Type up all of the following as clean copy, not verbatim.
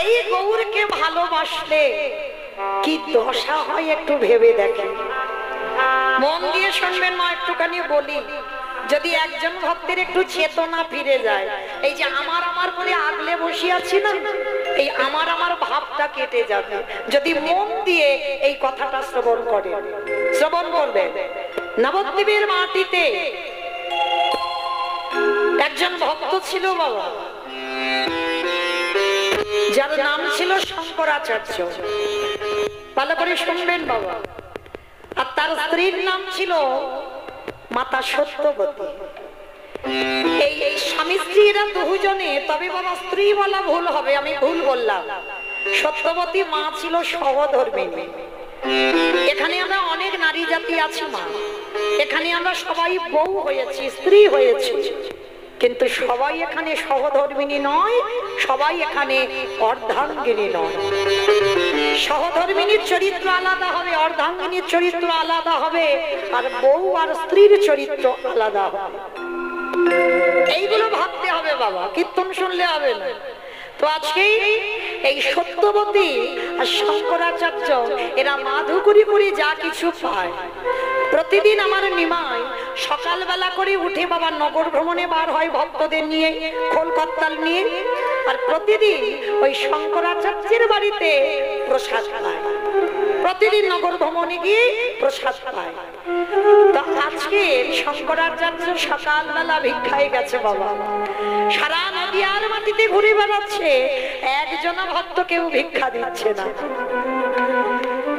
এই গৌরকে ভালোবাসলে কি দশা হয় একটু ভেবে দেখেন, মন দিয়ে শুনবেন মা। একটুখানি বলি, যদি একজন ভক্তের একটু চেতনা ফিরে যায়, এই যে আমার আমার করে আগলে বসে আছি না, এই আমার আমার ভাবটা কেটে যাবে যদি মন দিয়ে এই কথাটা শ্রবণ করে। শ্রবণ করবে। নবদ্বীপের মাটিতে একজন ভক্ত ছিল বাবা, যার নাম ছিল শঙ্করাচার্য। ভালো করে শুনবেন বাবা। আর তার স্ত্রীর নাম ছিল মাতা সত্যবতী। এই স্বামী স্ত্রী এরা দুজনে, তবে বাবা স্ত্রী বলা ভুল হবে, আমি ভুল বললাম। সত্যবতী মা ছিল সহধর্মিণী। এখানে আমরা অনেক নারী জাতি আছি মা, এখানে আমরা সবাই বউ হয়েছি, স্ত্রী হয়েছি, কিন্তু সবাই এখানে সহধর্মিণী নয়, সবাই এখানে অর্ধাঙ্গিনী নয়। সহধর্মিণীর চরিত্র আলাদা হবে, অর্ধাঙ্গিনীর চরিত্র আলাদা হবে, আর বউ আর স্ত্রীর চরিত্র আলাদা হবে। এইগুলো ভাবতে হবে বাবা, কীর্তন শুনলে হবে না। তো আজকে এই সত্যবতী আর শঙ্করাচার্য এরা মাধুকরী করে যা কিছু পায়, প্রতিদিন আমার নিমাই সকালবেলা করে উঠে বাবা নগর ভ্রমণে বার হয় ভক্তদের নিয়ে, খোলকত্তাল নিয়ে, আর প্রতিদিন ওই শঙ্করাচার্যের বাড়িতে প্রসাদ পায়। প্রতিদিন নগর ভ্রমণে গিয়ে প্রসাদ পায়। তো আজকে শঙ্করাচার্য সকালবেলা ভিক্ষায় গেছে বাবা, সারা নদীয়ার মাটিতে ঘুরে বেড়াচ্ছে, একজন ভক্ত কেউ ভিক্ষা দিচ্ছে না।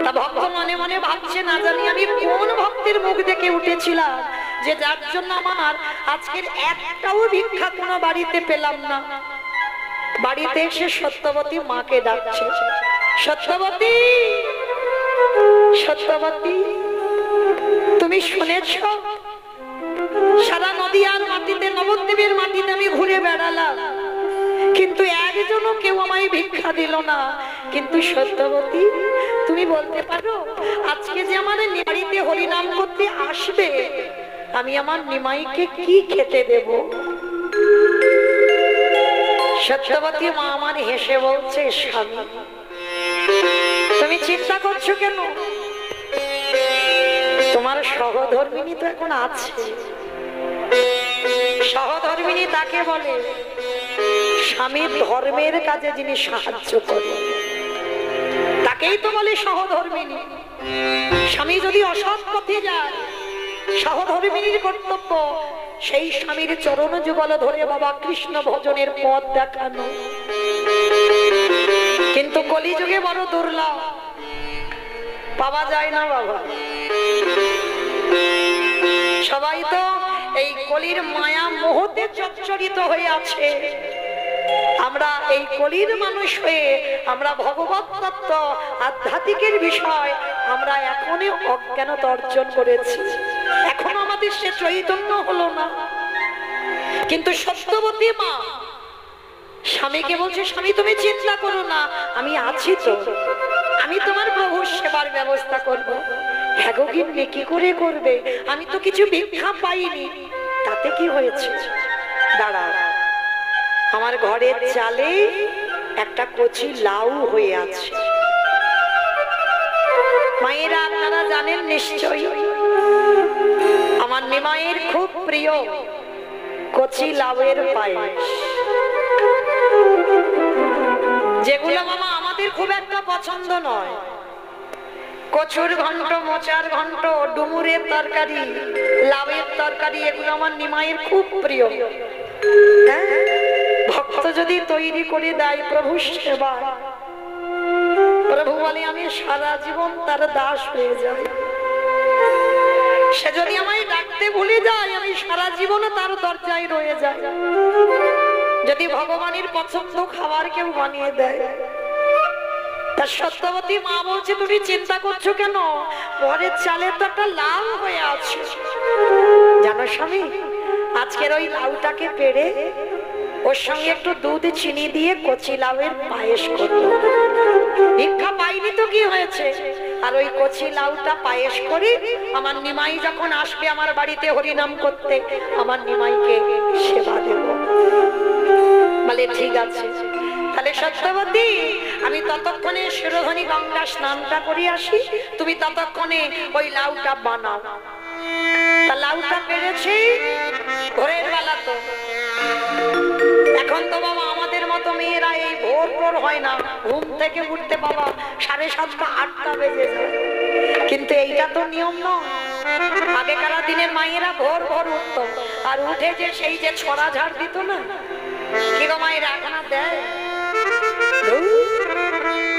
তা ভক্ত মনে মনে ভাবছে, না জানি আমি কোন ভক্তের মুখ দেখে উঠেছিলাম যে যার জন্য আমার আজকের একটাও ভিক্ষা কোনো বাড়িতে পেলাম না। বাড়িতে এসে সত্যবতী মাকে ডাকছে, সত্যবতী, সত্যবতী, তুমি শুনেছ সারা নদীয়ার মাটিতে, নবদ্বীপের মাটিতে আমি ঘুরে বেড়ালাম, কিন্তু একজনও কেউ আমায় ভিক্ষা দিল না। কিন্তু সত্যবতী, তুমি বলতে পারো আজকে যে আমার বাড়িতে হরিনাম করতে আসবে, আমি আমার নিমাইকে কি খেতে দেব? সত্যবতী মা আমার হেসে বলছে, স্বামী তুমি চিন্তা করছো কেন? তোমার সহধর্মিনী তো এখন আছে। সহধর্মিনী তাকে বলে স্বামীর ধর্মের কাজে যিনি সাহায্য করে, তাকেই তো বলে সহধর্মিনী। স্বামী যদি অসৎ পথে যায়, সহধর্মিনীর কর্তব্য সেই স্বামীর চরণ যুগল ধরে বাবা কৃষ্ণ ভজনের পথ দেখানো। কিন্তু কলিযুগে বড় দুর্লভ, পাওয়া যায় না বাবা। সবাই তো এই কলির মায়া মোহতে জর্জরিত হয়ে আছে। আমরা এই কলির মানুষ হয়ে আমরা ভগবত তত্ত্ব, আধ্যাত্মিকের বিষয় আমরা এখনই অজ্ঞানতা অর্জন করেছি, এখনো আমাদের সে চৈতন্য হলো না। কিন্তু সত্যবতী মা স্বামীকে বলছে, স্বামী তুমি চিন্তা করো না, আমি আছি তো, আমি তোমার প্রভুর সেবার ব্যবস্থা করবো। হ্যাঁ গো গিন্নি, কি করে করবে? আমি তো কিছু ভিক্ষা পাইনি। তাতে কি হয়েছে? দাঁড়া, আমার ঘরের চালে একটা কচি লাউ হয়ে আছে। মায়েরা আপনারা জানেন নিশ্চয়ই, আমার নিমাইয়ের খুব প্রিয় কচি লাউয়ের পায়েস, যেগুলো মামা আমাদের খুব একটা পছন্দ নয়। কচুর ঘন্ট, মোচার ঘন্ট, ডুমুরের তরকারি, লাউয়ের তরকারি, এগুলো আমার নিমাইয়ের খুব প্রিয়। ভক্ত যদি তৈরি করে দেয় প্রভু সেবা, প্রভু বলে আমি সারা জীবন তার দাস হয়ে যাই। সে যদি আমায় ডাকতে ভুলে যায়, আমি সারা জীবন তার দরজায় রয়ে যাই। যদি ভগবানের পছন্দ খাবার কেউ বানিয়ে দেয়, তার সত্যবতী মা বলছে তুমি চিন্তা করছো কেন? ঘরের চালে তো একটা লাউ হয়ে আছে। জানো স্বামী, আজকের ওই লাউটাকে পেড়ে ওর সঙ্গে একটু দুধ চিনি দিয়ে কচি লাউয়ের পায়েস করবো। ভিক্ষা পাইনি তো কি হয়েছে? আর ওই কচি লাউটা পায়েস করে আমার নিমাই যখন আসবে আমার বাড়িতে হরিনাম করতে, আমার নিমাইকে সেবা দেব। বলে ঠিক আছে। তাহলে তাহলে সত্যবতী আমি ততক্ষণে শিরোধনী গঙ্গা স্নানটা করে আসি, তুমি ততক্ষণে ওই লাউটা বানাও। তা লাউটা পেরেছি ভোরের বেলা, তো এখন তো বাবা আমাদের মতো মেয়েরা এই ভোর ভোর হয় না, ঘুম থেকে উঠতে বাবা 7:30 8টা বেজে যায়, কিন্তু এইটা তো নিয়ম নয়। আগেকার দিনের মায়েরা ভোর ভোর উঠতো, আর উঠে যে সেই যে ছড়া ঝাড় দিত না, কি গো মায়েরা এখন আর দেয়?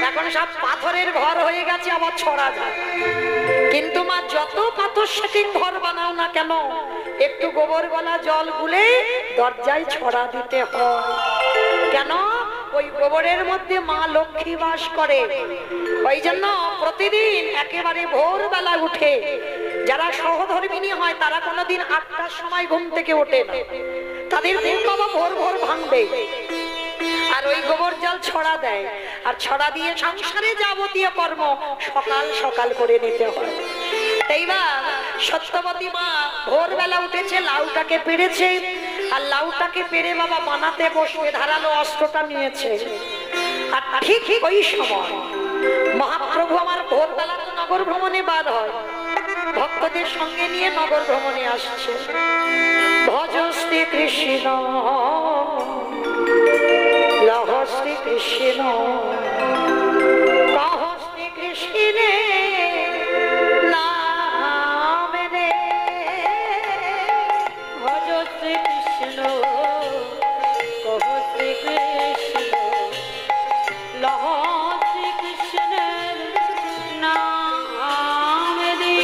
এখন সব পাথরের ঘর হয়ে গেছে, আবার ছড়া ঝাড়। কিন্তু মা যত পাথর সেটিং ঘর বানাও না কেন, একটু গোবর গলা জল গুলে দরজায় ছড়া দিতে হয়। কেন? ওই গোবরের মধ্যে মা লক্ষ্মী বাস করে। ওই জন্য প্রতিদিন একেবারে ভোরবেলা উঠে, যারা সহধর্মিনী হয় তারা কোনোদিন 8টার সময় ঘুম থেকে ওঠে না, তাদের ঘুম বাবা ভোর ভোর ভাঙবে, আর ওই গোবর জল ছড়া দেয়, আর ছড়া দিয়ে সংসারে যাবতীয় কর্ম সকাল সকাল করে নিতে হয়। এইবার সত্যবতী মা ভোরবেলা উঠেছে, লাউটাকে পেড়েছে, আর লাউটাকে পেড়ে বাবা বানাতে বসে ধারালো অস্ত্রটা নিয়েছে। আর ঠিক ওই সময় মহাপ্রভু আমার ভোরবেলা তো নগর ভ্রমণে বার হয়, ভক্তদের সঙ্গে নিয়ে নগর ভ্রমণে আসছে। ভজ শ্রী কৃষ্ণ লহ শ্রী কৃষ্ণ কহ শ্রী কৃষ্ণে নাম রে, ভজ শ্রী কৃষ্ণ কহ শ্রী কৃষ্ণ লহ শ্রী কৃষ্ণের নাম রে।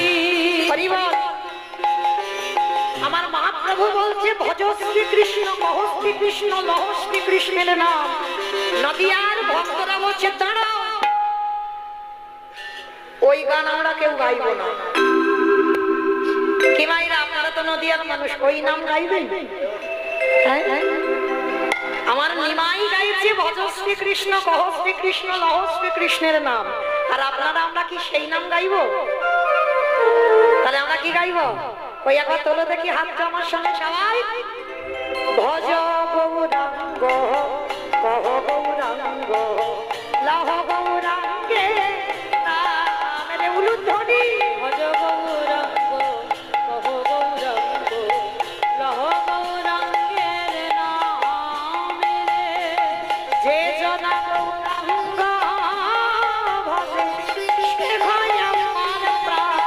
আমার মহাপ্রভু বলছে ভজ শ্রী কৃষ্ণ কহ শ্রী কৃষ্ণ লহ শ্রী কৃষ্ণের নাম। নদিয়ার ভক্তরা বলছে দাঁড়াও, ওই গান আমরা কেউ গাইব না। কি মাইরা, আপনারা তো নদিয়ার মানুষ, ওই নাম গাইবেন? আমার নিমাই গাইছে ভজ শ্রী কৃষ্ণ কহ শ্রী কৃষ্ণ লহ শ্রী কৃষ্ণের নাম, আর আপনারা আমরা কি সেই নাম গাইব? তাহলে আমরা কি গাইব? ওই একবার তোলো দেখি হাতটা আমার সঙ্গে সবাই। ভজ গৌরাঙ্গ কহ গৌরাঙ্গ লহ গৌরাঙ্গে নাম রে, উলুধ্বনি। ভজ গৌরাঙ্গ কহ গৌরাঙ্গ লহ গৌরাঙ্গের নাম রে, যে জনা গৌরাঙ্গ ভজে সে হয় আমার প্রাণ।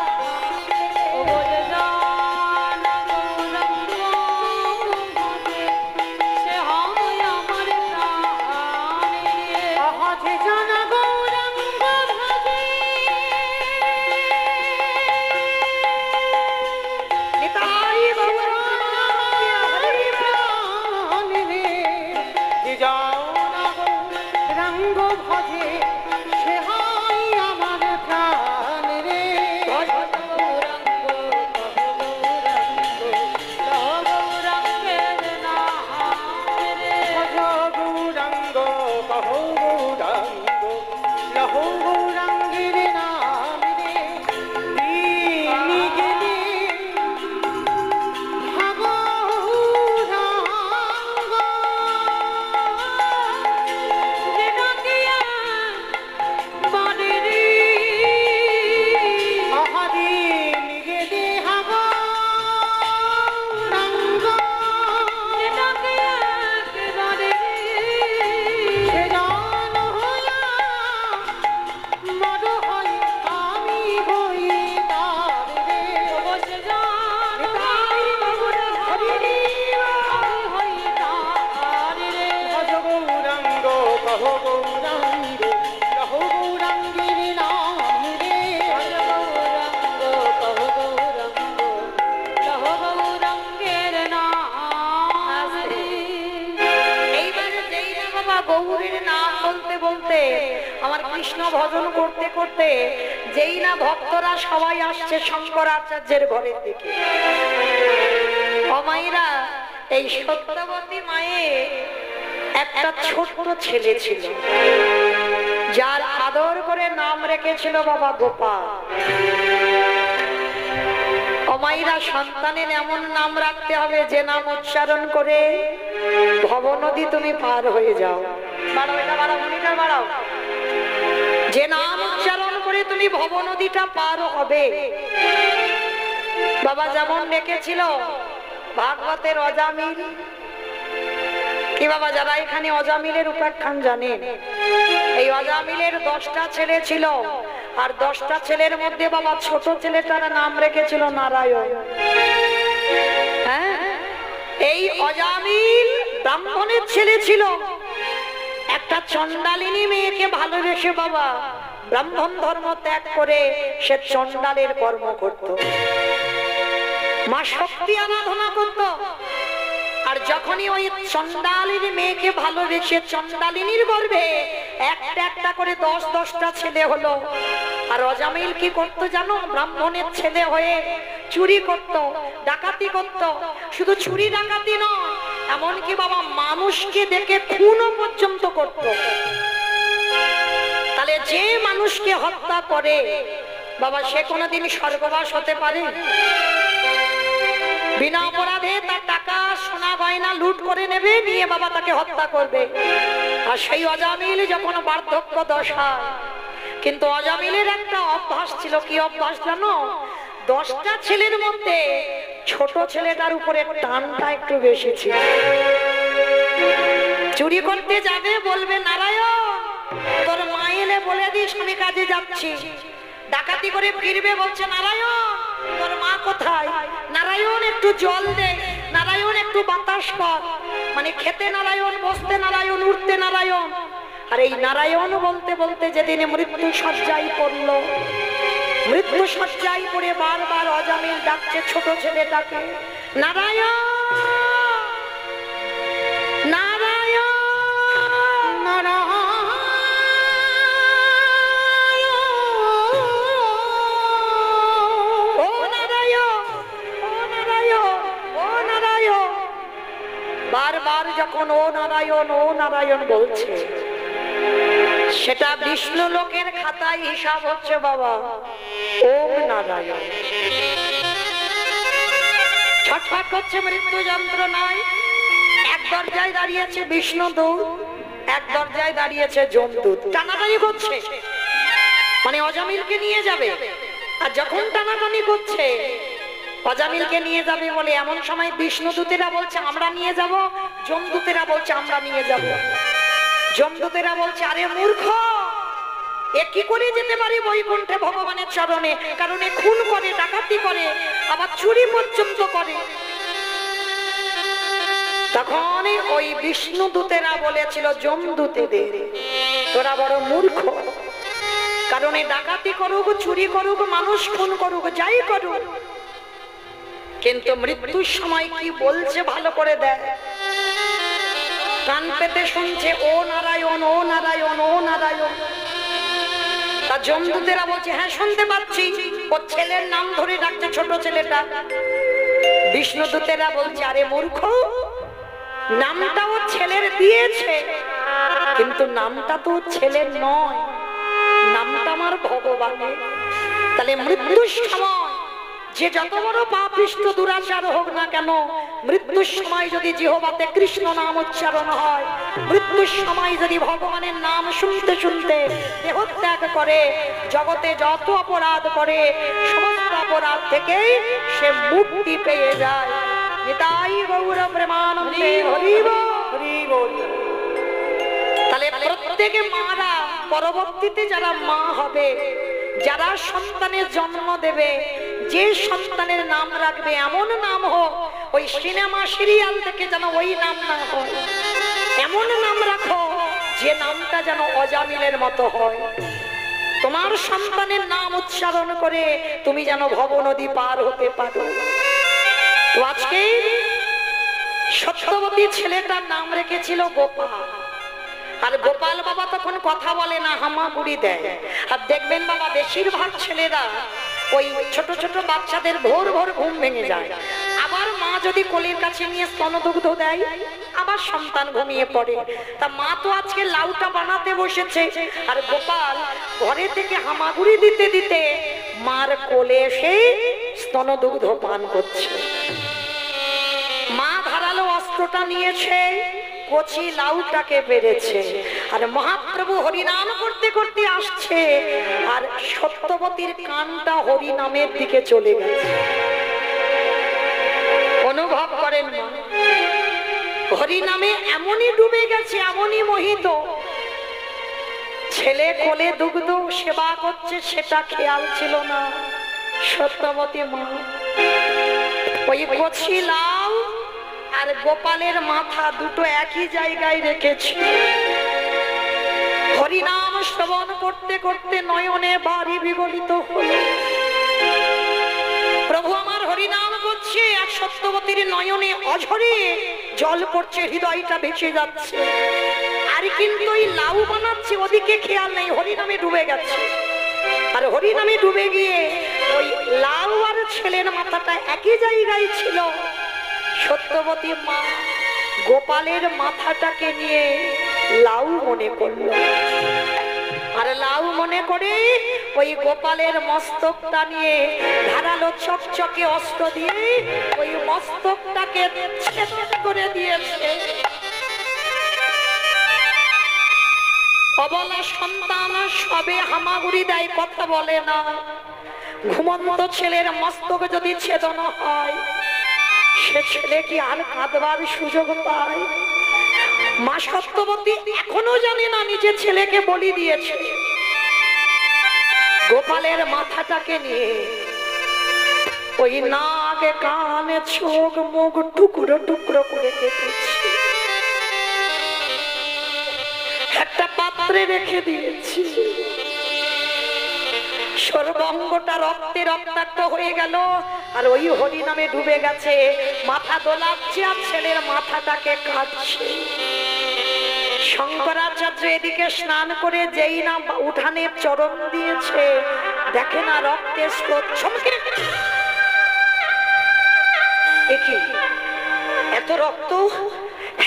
আমার কৃষ্ণ ভজন করতে করতে যেই না ভক্তরা সবাই আসছে শঙ্করাচার্যের ঘরের দিকে, অমাইরা এই সত্যবতী মায়ের একটা ছোট্ট ছেলে ছিল, যার আদর করে নাম রেখেছিল বাবা গোপাল। অমাইরা সন্তানের এমন নাম রাখতে হবে যে নাম উচ্চারণ করে ভবনদী তুমি পার হয়ে যাও। বাড়াও, এটা বাড়াও, মনিটর বাড়াও। যে নাম উচ্চারণ করে তুমি ভব নদীটা পার হবে, বাবা যেমন ডেকেছিল ভাগবতের অজামিল। কি বাবা, যারা এখানে অজামিলের উপাখ্যান জানেন, এই অজামিলের 10টা ছেলে ছিল, আর 10টা ছেলের মধ্যে বাবা ছোট ছেলেটার নাম রেখেছিল নারায়ণ। হ্যাঁ, এই অজামিল ব্রাহ্মণের ছেলে ছিল, একটা চণ্ডালিনী মেয়েকে ভালোবেসে বাবা ব্রাহ্মণ ধর্ম ত্যাগ করে সে চণ্ডালের কর্ম করত, মা শক্তি আরাধনা করত। আর যখনই ওই চণ্ডালিনীর মেয়েকে ভালোবেসে চণ্ডালিনীর গর্ভে একটা একটা করে 10-10টা ছেলে হলো। আর অজামিল কি করতো জানো, ব্রাহ্মণের ছেলে হয়ে চুরি করত, ডাকাতি করত। শুধু চুরি ডাকাতি নয়, এমনকি বাবা মানুষকে দেখে খুনও পর্যন্ত করত। তাহলে যে মানুষকে হত্যা করে বাবা সে কোনোদিন স্বর্গবাস হতে পারে? বিনা অপরাধে তার টাকা সোনা গয়না লুট করে নেবে, নিয়ে বাবা তাকে হত্যা করবে। আর সেই অজামিল যখন বার্ধক্য দশা, কিন্তু অজামিলের একটা অভ্যাস ছিল। কি অভ্যাস জানো? 10টা ছেলের মধ্যে ছোট ছেলেটার উপরে টানটা একটু বেশি ছিল। চুরি করতে যাবে, বলবে নারায়ণ তোর মা এলে বলে দিস আমি কাজে যাচ্ছি। ডাকাতি করে ফিরবে, বলছে নারায়ণ তোর মা কোথায়? নারায়ণ একটু জল দে, নারায়ণ একটু বাতাস কর। মানে খেতে নারায়ণ, বসতে নারায়ণ, উঠতে নারায়ণ। আর এই নারায়ণ বলতে বলতে যেদিন মৃত্যু শয্যায় পড়লো, মৃত্যু শয্যায় পড়ে বারবার অজামিল ডাকছে ছোট ছেলেটাকে, নারায়ণ নারায়ণ নারায়ণ। বারবার যখন ও নারায়ণ ও নারায়ণ বলছে, সেটা বিষ্ণু লোকের খাতায় হিসাব হচ্ছে বাবা ওম নারায়ণ। ছটফট করছে মৃত্যু যন্ত্রণায়। এক দরজায় দাঁড়িয়েছে বিষ্ণুদূত, এক দরজায় দাঁড়িয়েছে যমদূত, টানাটানি করছে, মানে অজামিলকে নিয়ে যাবে। আর যখন টানাটানি করছে অজামিলকে নিয়ে যাবে বলে, এমন সময় বিষ্ণুদূতেরা বলছে আমরা নিয়ে যাব, যমদূতেরা বলছে আমরা নিয়ে যাব। যমদূতেরা বলছে আরে মূর্খ, এ কি করে যেতে পারে বৈকুণ্ঠে ভগবানের চরণে? কারণ এ খুন করে, ডাকাতি করে, আবার চুরি পর্যন্ত করে। তখন ওই বিষ্ণুদূতেরা বলেছিল যমদূতেদের, তোরা বড় মূর্খ, কারণ এ ডাকাতি করুক, চুরি করুক, মানুষ খুন করুক, যাই করুক, কিন্তু মৃত্যুর সময় কি বলছে ভালো করে দেয়, কান পেতে শুনছে ও নারায়ণ ও নারায়ণ ও নারায়ণ। তা যমদূতেরা বলছে হ্যাঁ শুনতে পাচ্ছি, ওর ছেলের নাম ধরে ডাকছে ছোট ছেলেটা। বিষ্ণুদূতেরা বলছে আরে মূর্খ, নামটা ওর ছেলের দিয়েছে, কিন্তু নামটা তো ছেলের নয়, নামটা আমার ভগবানের। তাহলে মৃত্যুর সময় যে যত বড় পাপিষ্ঠ দুরাচার হোক না কেন, মৃত্যুর সময় যদি জিহ্বাতে কৃষ্ণ নাম উচ্চারণ হয়, মৃত্যুর সময় যদি ভগবানের নাম শুনতে শুনতে দেহত্যাগ করে, জগতে যত অপরাধ করে সমস্ত অপরাধ থেকে সে মুক্তি পেয়ে যায়। নিতাই গৌর প্রেমানন্দে হরি বল হরি বল। তাহলে প্রত্যেকে মারা, পরবর্তীতে যারা মা হবে, যারা সন্তানের জন্ম দেবে, যে সন্তানের নাম রাখবে এমন নাম হোক ওই সিনেমা সিরিয়াল থেকে যেন ওই নাম না হয়, এমন নাম রাখো যে নামটা যেন অজামিলের মতো হয়। তোমার সন্তানের নাম উচ্চারণ করে তুমি যেন ভব নদী পার হতে পারো। তো আজকে সত্যবতী ছেলেটার নাম রেখেছিল গোপাল। আর গোপাল বাবা তখন কথা বলে না, হামাগুড়ি দেয়। আর দেখবেন বাবা বেশিরভাগ ছেলেরা ওই ছোট ছোট বাচ্চাদের ভোর ভোর ঘুম ভেঙে যায়, আবার মা যদি কোলের কাছে নিয়ে স্তনদুগ্ধ দেয় আবার সন্তান ঘুমিয়ে পড়ে। তা মা তো আজকে লাউটা বানাতে বসেছে, আর গোপাল ঘরে থেকে হামাগুড়ি দিতে দিতে মার কোলে এসে স্তনদুগ্ধ পান করছে। মা ধারালো অস্ত্রটা নিয়েছে, কচি লাউটাকে পেরেছে, আর মহাপ্রভু হরিনাম করতে করতে আসছে, আর সত্যবতীর কানটা হরিনামের দিকে চলে গেছে। অনুভব করেন মা, হরিনামে এমনই ডুবে গেছে, এমনই মোহিত। ছেলে কোলে দুগ্ধ সেবা করছে, সেটা খেয়াল ছিল না সত্যবতী মা। ওই কচি লাউ আর গোপালের মাথা দুটো একই জায়গায় রেখেছি। হরিনাম শ্রবণ করতে করতে নয়নে বাড়ি বিগলিত হলো। প্রভু আমার হরিনাম করছে, আর সত্যবতীর নয়নে অঝরে জল পড়ছে, হৃদয়টা ভেসে যাচ্ছে। আর কিন্তু ওই লাউ বানাচ্ছে, ওদিকে খেয়াল নেই, হরিনামে ডুবে গেছে। আর হরিনামে ডুবে গিয়ে ওই লাউ আর ছেলের মাথাটা একই জায়গায় ছিল। সত্যবতী মা গোপালের মাথাটাকে নিয়ে লাউ মনে করলো, আর লাউ মনে করে ওই গোপালের মস্তকটা নিয়ে ধারালো চকচকে অস্ত্র দিয়ে ওই মস্তকটাকে ছেদ করে দিয়েছে। অবলা সন্তান সবে হামাগুড়ি দেয়, কথা বলে না। ঘুমন্ত ছেলের মস্তক যদি ছেদন হয়, সে ছেলে কি আর কাঁদবার সুযোগ পায়? মা সত্যবতী এখনো জানে না নিজের ছেলেকে বলি দিয়েছে। গোপালের মাথাটাকে নিয়ে ওই নাক কানে চোখ মুখ টুকরো টুকরো করে কেটেছে, একটা পাত্রে রেখে দিয়েছি। সর্বাঙ্গটা রক্তে রক্তাক্ত হয়ে গেল, আর ওই হরিনামে ডুবে গেছে। মাথা দোলাচ্ছে আর ছেলের মাথাটাকে কাটছে। শঙ্করাচার্য এদিকে স্নান করে যেই না উঠানের চরণ দিয়েছে, দেখে না রক্তের স্রোত। চমকে এত রক্ত,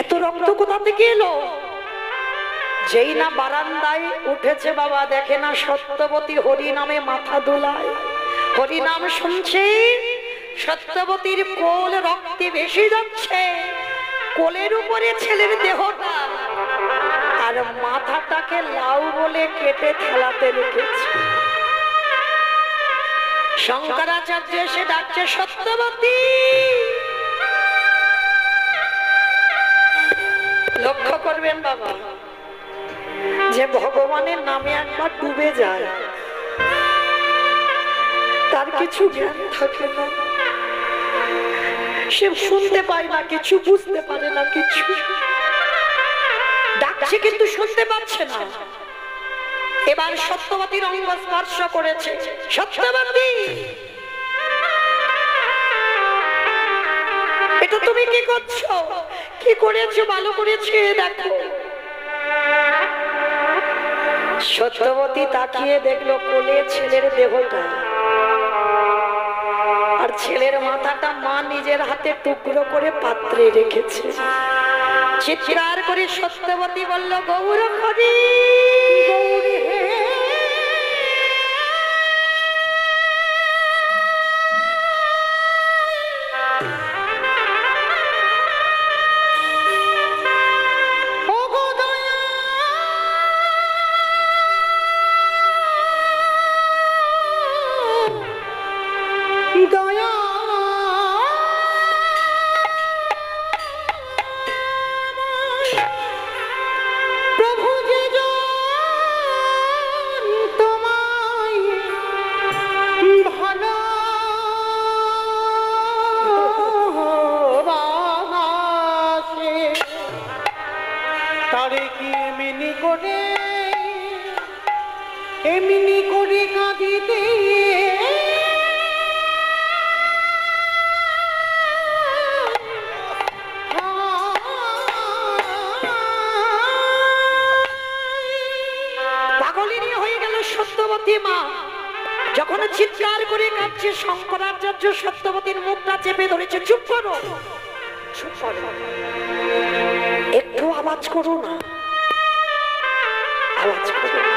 এত রক্ত কোথা থেকে এলো? যেই না বারান্দায় উঠেছে বাবা, দেখে না সত্যবতী হরিনামে মাথা দোলায়, হরিনাম শুনছে। সত্যবতীর কোল রক্তে ভেসে যাচ্ছে, কোলের উপরে ছেলের দেহটা, আর মাথাটাকে লাউ বলে কেটে থালাতে রেখেছে। শঙ্করাচার্য এসে ডাকছে, সত্যবতী। লক্ষ্য করবেন বাবা, যে ভগবানের নামে একবার ডুবে যায়, তার কিছু জ্ঞান থাকে না, সে শুনতে পায় না কিছু, বুঝতে পারে না কিছু। ডাকছে কিন্তু শুনতে পাচ্ছে না। এবার সত্যবতীর অঙ্গ স্পর্শ করেছে। সত্যবতী, এটা তুমি কি করছো? কি করেছো? ভালো করেছে দেখো। সত্যবতী তাকিয়ে দেখলো কোলে ছেলের দেহটা, আর ছেলের মাথাটা মা নিজের হাতে টুকরো করে পাত্রে রেখেছে। চিৎকার করে সত্যবতী বলল, গৌর হরি, গৌরী হে। যখন চিৎকার করে কাঁদছে, শঙ্করাচার্য সত্যবতীর মুখটা চেপে ধরেছে। চুপ করো, চুপ করো, একটু আওয়াজ করো না, আওয়াজ করো না।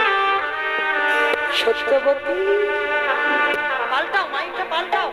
সত্যবতী, পাল্টাও, মাইকটা পাল্টাও।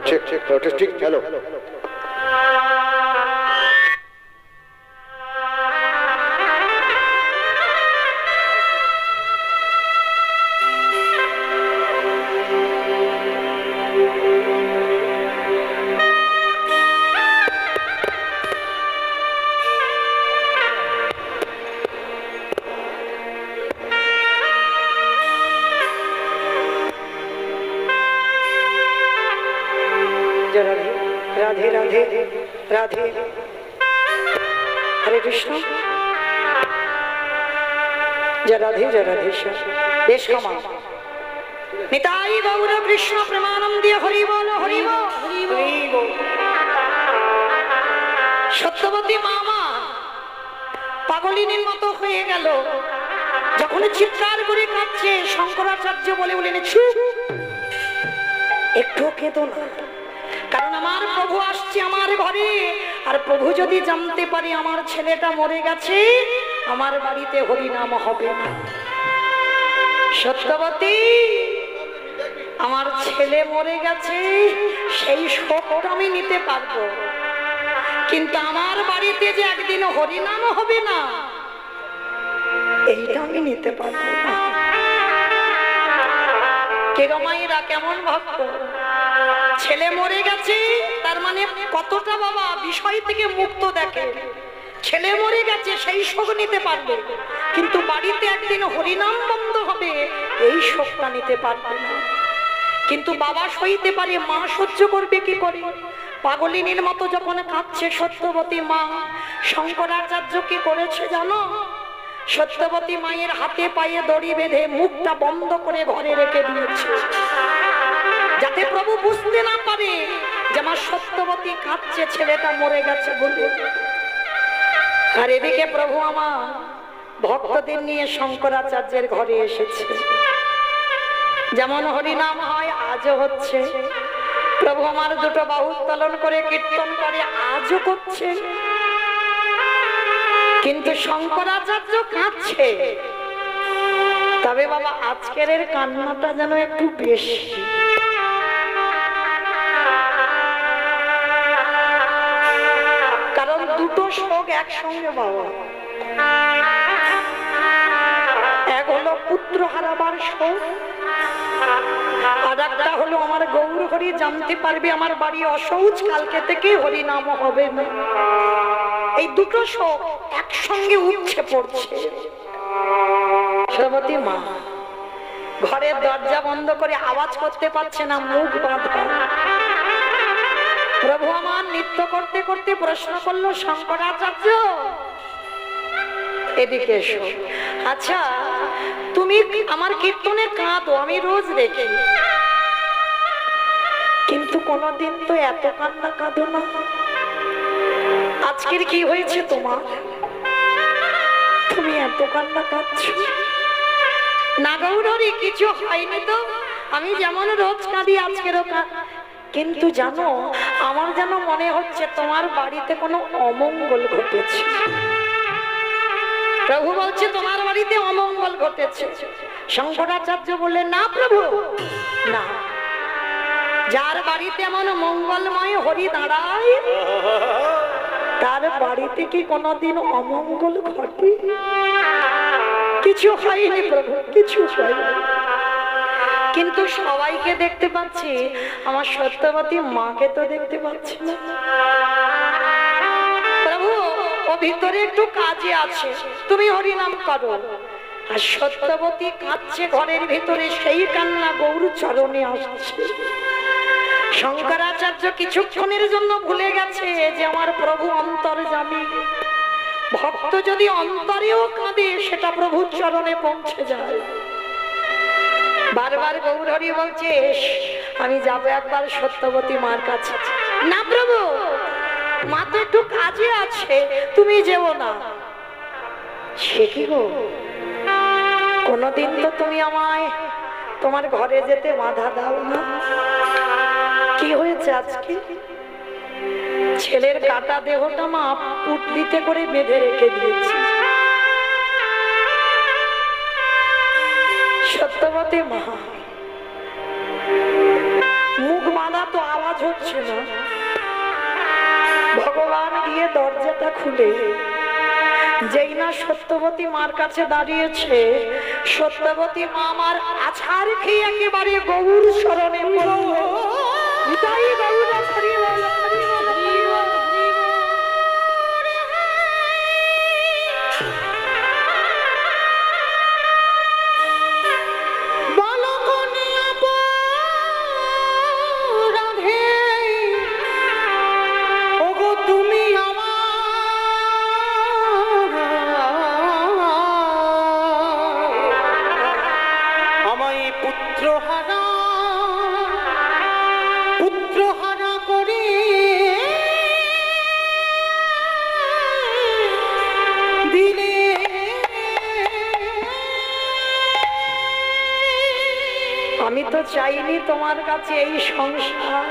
চেক চেক ঠিক চলো। রাধে রাধে রাধে হরে কৃষ্ণ। জয় রাধে বেশ ক্ষমা। নিতাই গৌর কৃষ্ণ প্রেমানন্দে হরি বল হরি বল হরি বল। সত্যবতী মামা পাগলিনীর মতো হয়ে গেল, যখন চিৎকার করে কাঁদছে শঙ্করাচার্য বলে বলেন চুপ, একটু কেঁদো না, কারণ আমার প্রভু আসছে আমার ঘরে, আর প্রভু যদি জানতে পারে আমার ছেলেটা মরে গেছে, আমার বাড়িতে হরিনাম হবে না। সত্যবতী, আমার ছেলে মরে গেছে সেই শোকটা আমি নিতে পারবো, কিন্তু আমার বাড়িতে যে একদিন হরিনাম হবে না, এইটা আমি নিতে পারবো না। কে গো মায়েরা কেমন ভাবতো? ছেলে মরে গেছে তার মানে কতটা বাবা বিষয় থেকে মুক্ত দেখে। ছেলে মরে গেছে সেই শোক নিতে পারবে, কিন্তু বাড়িতে একদিন হরিনাম বন্ধ হবে এই শোকটা নিতে পারবে না। কিন্তু বাবা সইতে পারে, মা সহ্য করবে কি করে? পাগলিনীর মতো যখন কাঁদছে সত্যবতী মা, শঙ্করাচার্য কি করেছে জানো? সত্যবতী মায়ের হাতে পায়ে দড়ি বেঁধে মুখটা বন্ধ করে ঘরে রেখে দিয়েছে, যাতে প্রভু বুঝতে না পারে যে আমার সত্যবতী কাঁদছে, ছেলেটা মরে গেছে বলে। আর এদিকে প্রভু আমার ভক্তদের নিয়ে শঙ্করাচার্যের ঘরে এসেছে। যেমন হরিনাম হয় আজও হচ্ছে, প্রভু আমার দুটো বাহু উত্তোলন করে কীর্তন করে আজও করছে, কিন্তু শঙ্করাচার্য কাঁদছে। তবে বাবা আজকের এর কান্নাটা যেন একটু বেশি। কারণ দুটো শোক একসঙ্গে বাবা, এক হলো পুত্র হারাবার শোক, আর একটা হলো আমার গৌর হরি জানতে পারবে আমার বাড়ি অসৌচ, কালকে থেকে হরিনাম হবে না। এই দুটো শোক একসঙ্গে উঠছে পড়ছে। সত্যবতী মা ঘরের দরজা বন্ধ করে আওয়াজ করতে পারছে না, মুখ বাঁধা। প্রভু আমার নৃত্য করতে করতে প্রশ্ন করলো, শঙ্করাচার্য এদিকে এসো। আচ্ছা তুমি আমার কীর্তনে কাঁদো, আমি রোজ দেখি, কিন্তু কোনদিন তো এত কান্না কাঁদো না, আজকের কি হয়েছে তোমার? তুমি এত কান্না কাঁদছো? না গৌরী কিছু হয়নি তো, আমি যেমন রোজ কাঁদি আজকেরও কিন্তু জানো আমার যেন মনে হচ্ছে তোমার বাড়িতে কোনো অমঙ্গল ঘটেছে। প্রভু বলছে তোমার বাড়িতে অমঙ্গল ঘটেছে। শঙ্করাচার্য বললেন না প্রভু না, যার বাড়িতে এমন মঙ্গলময় হরি দাঁড়ায় তার বাড়িতে কি কোনোদিন অমঙ্গল ঘটে? কিছু হয়নি প্রভু, কিছু হয়নি, কিন্তু সবাইকে দেখতে পাচ্ছি, আমার সত্যবতী মাকে তো দেখতে পাচ্ছি না। প্রভু ও ভিতরে একটু কাজে আছে, তুমি হরিনাম করো। আর সত্যবতী কাঁদছে ঘরের ভিতরে, সেই কান্না গৌর চরণে আসছে। শঙ্করাচার্য কিছুক্ষণের জন্য ভুলে গেছে যে আমার প্রভু অন্তর্যামী, ভক্ত যদি অন্তরেও কাঁদে সেটা প্রভুর চরণে পৌঁছে যায়। বারবার গৌর হরি বলছে আমি যাবো একবার সত্যবতী মার কাছে। না প্রভু, মা তো একটু কাজে আছে, তুমি যেও না। সে কি গো, কোনদিন তো তুমি আমায় তোমার ঘরে যেতে বাধা দাও না, কি হয়েছে আজকে? ছেলের কাটা দেহটা মা পুটলিতে করে বেঁধে রেখে দিয়েছি। সত্যবতী মা মুখ দাদা তো আওয়াজ হচ্ছে না। ভগবান গিয়ে দরজাটা খুলে যেই না সত্যবতী মার কাছে দাঁড়িয়েছে, সত্যবতী মা আমার আছাড় খেয়ে একেবারে গৌর শরণে পড়ল। নিতাই গৌর হরি বল, হরি বল, হরি বল, হরি বল। পুত্রহারা করে দিলে, আমি তো চাইনি তোমার কাছে এই সংসার,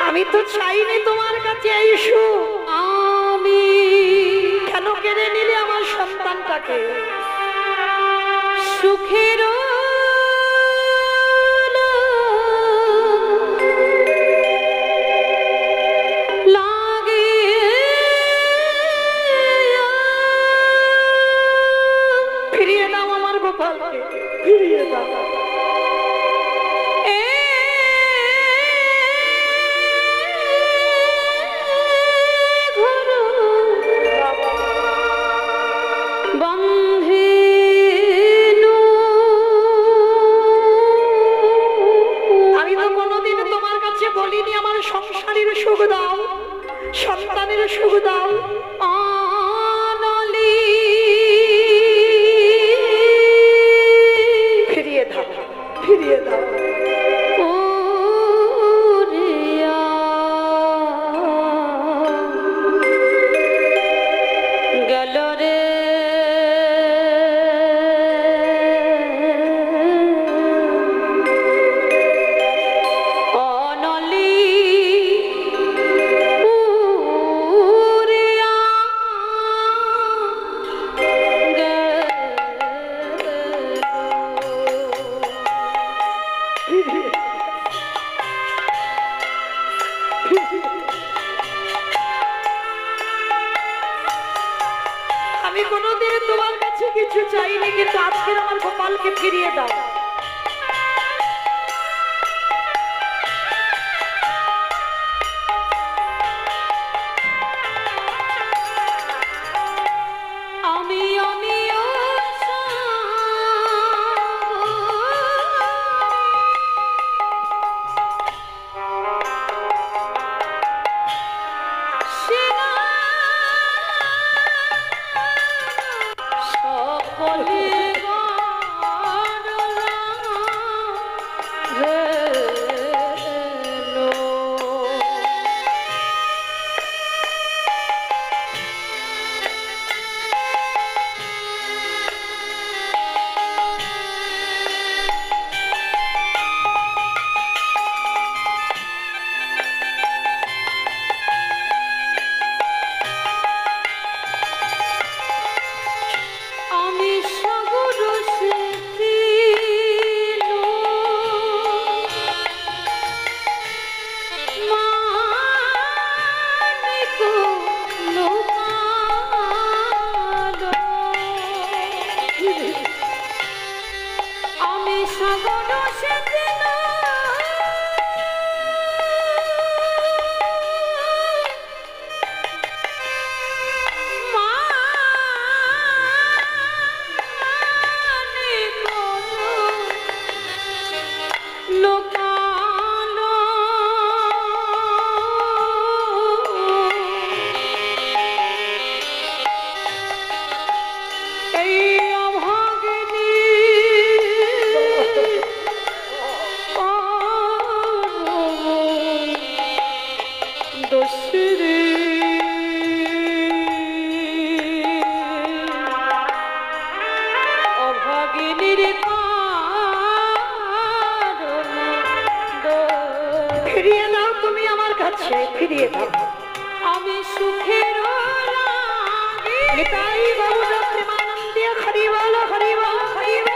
আমি তো চাইনি তোমার কাছে এই সুখ। আমি কেন কেড়ে নিলে আমার সন্তানটাকে? সুখের লাগে ফিরিয়ে দাও আমার গোপালকে, ফিরিয়ে দাও। আমি তো কোনোদিন তোমার কাছে বলিনি আমার সংসারের সুখ দাও, সন্তানের সুখ দাও। ফিরিয়ে দাও, ফিরিয়ে দাও। গেল রে আমি কোনোদিন তোমার কাছে কিছু চাইনি, কিন্তু আজকের আমার গোপালকে ফিরিয়ে দাও। আমি ফিরিয়ে দাও তুমি আমার কাছে, ফিরিয়ে দাও। আমি সুখের নিতাই গৌর প্রেমানন্দে হরি বল, হরি বল, হরি বল।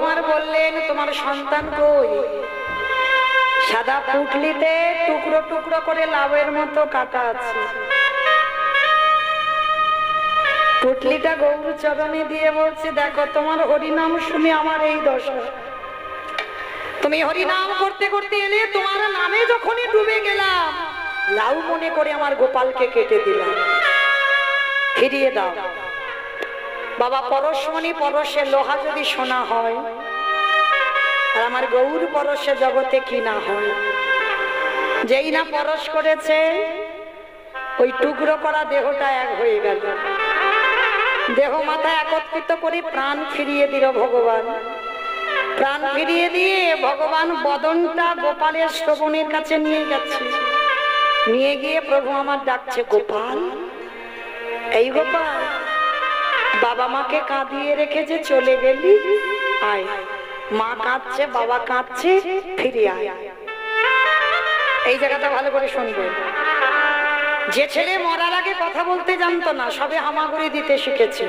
আমার বললেন তোমার সন্তান কই? সাদা পুটলিতে টুকরো টুকরো করে লাউয়ের মতো কাটা আছে। পুটলিটা গৌর চরণে দিয়ে বলছে, দেখো তোমার হরিনাম শুনে আমার এই দশা। তুমি হরিনাম করতে করতে এলে, তোমার নামে যখনই ডুবে গেলাম, লাউ মনে করে আমার গোপালকে কেটে দিলাম, ফিরিয়ে দাও। বাবা পরশমণি পরশে লোহা যদি সোনা হয়, আর আমার গৌর পরশে জগতে কি না হয়। যেই না পরশ করেছে, ওই টুকরো করা দেহটা এক হয়ে গেল। দেহ মাথা একত্রিত করে প্রাণ ফিরিয়ে দিল ভগবান। প্রাণ ফিরিয়ে দিয়ে ভগবান বদনটা গোপালের শ্রবণের কাছে নিয়ে গেছে। নিয়ে গিয়ে প্রভু আমার ডাকছে, গোপাল, এই গোপাল, বাবা মাকে কাঁদিয়ে রেখে যে চলে গেলি, আয়। মা কাঁদছে, বাবা কাঁদছে, ফিরে আয়। এই জায়গাটা ভালো করে শুনবেন। যে ছেলে মরার আগে কথা বলতে জানতো না, সবে হামাগুড়ি দিতে শিখেছে।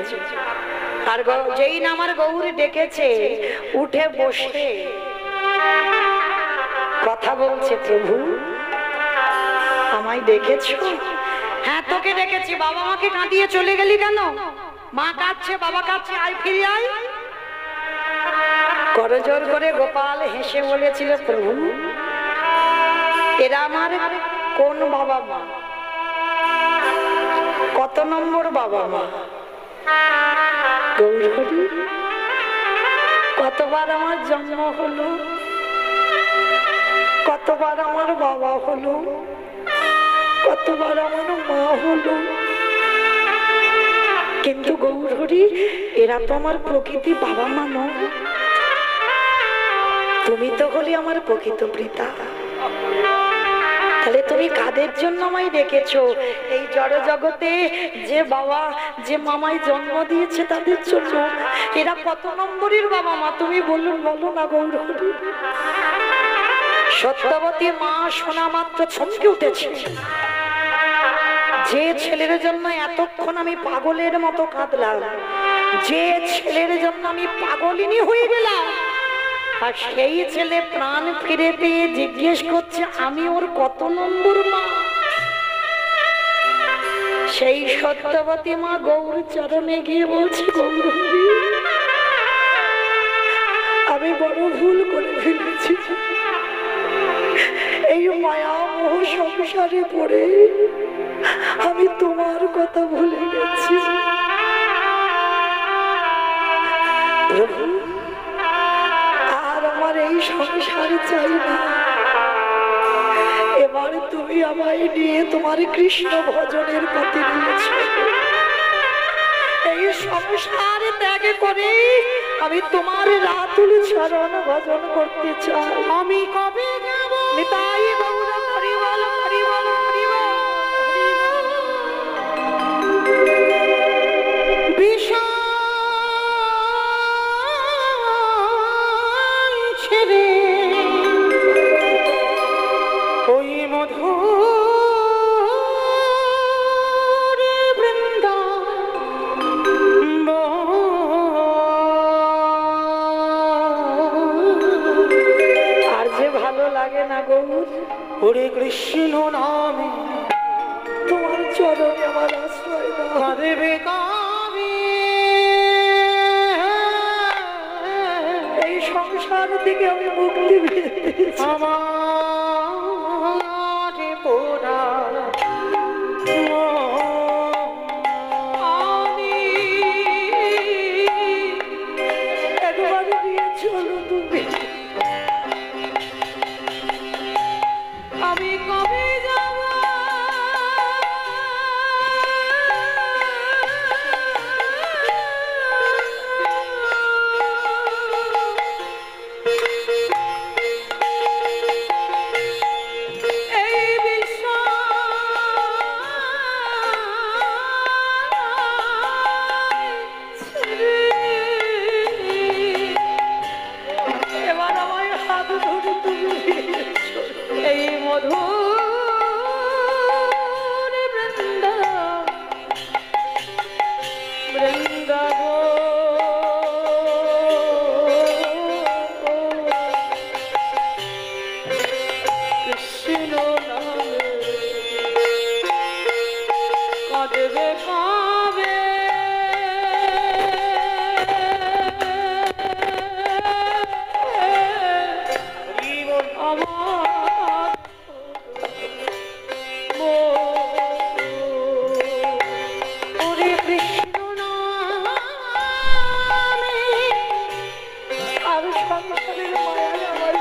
আর যেই না আমার গৌর ডেকেছে, উঠে বসে কথা বলছে, প্রভু আমায় ডেকেছো? হ্যাঁ তোকে ডেকেছি। বাবা মাকে কাঁদিয়ে চলে গেলি কেন? মা কাঁদছে, বাবা কাঁদছে, আয় ফিরে আয়। করজোর করে গোপাল হেসে বলেছিল, প্রভু এরা আমার কোন বাবা মা? কত নম্বর বাবা মা? গৌরহরি, কতবার আমার জন্ম হলো, কতবার আমার বাবা হলো, কতবার আমার মা হলো, কিন্তু গৌরহরি এরা তো আমার প্রকৃতি বাবা মা নয়। তুমি তো হলি আমার প্রকৃত পিতা। তাহলে তুমি কাদের জন্য আমায় ডেকেছো? এই জড় জগতে যে বাবা যে মামায় জন্ম দিয়েছে তাদের জন্য। এরা কত নম্বরের বাবা মা তুমি বলো না গৌরহরি? সত্যবতী মা শোনা মাত্র চমকে উঠেছে। যে ছেলের জন্য এতক্ষণ আমি পাগলের মতো কাঁদলাম, যে ছেলের জন্য আমি পাগলিনী হয়ে গেলাম, আর সেই ছেলে প্রাণ ফিরে পেয়ে জিজ্ঞেস করছে আমি ওর কত নম্বর মা? সেই সত্যবতী মা গৌর চরণে গিয়ে বলছে, গৌরহরি আমি বড় ভুল করে ফেলেছি। এই মায়া মোহ সংসারে পড়ে আমি তোমার কথা ভুলে গেছি। প্রভু আর আমার এই সংসার চাই না। এবার তুমি আমায় নিয়ে তোমার কৃষ্ণ ভজনের পথে নিয়েছো। এই সংসার ত্যাগ করে আমি তোমার রাতুল চরণ ভজন করতে চাই। আমি কবে যাব? নিতাই গৌর হরি বল, হরি বল, হরি বল। বিষয় ছেড়ে ওই মধুর বৃন্দাবন, আর যে ভালো লাগে না গৌর, হরে কৃষ্ণ নামে তোমার চরণে আমার আশ্রয় দাও। দেবে এই সংসার থেকে আমি মুক্তি পেয়েছি। আমার পোড়া একবার নিয়ে চলো তুমি। আমি কবে যাব? সংসারের মায়ায় আমার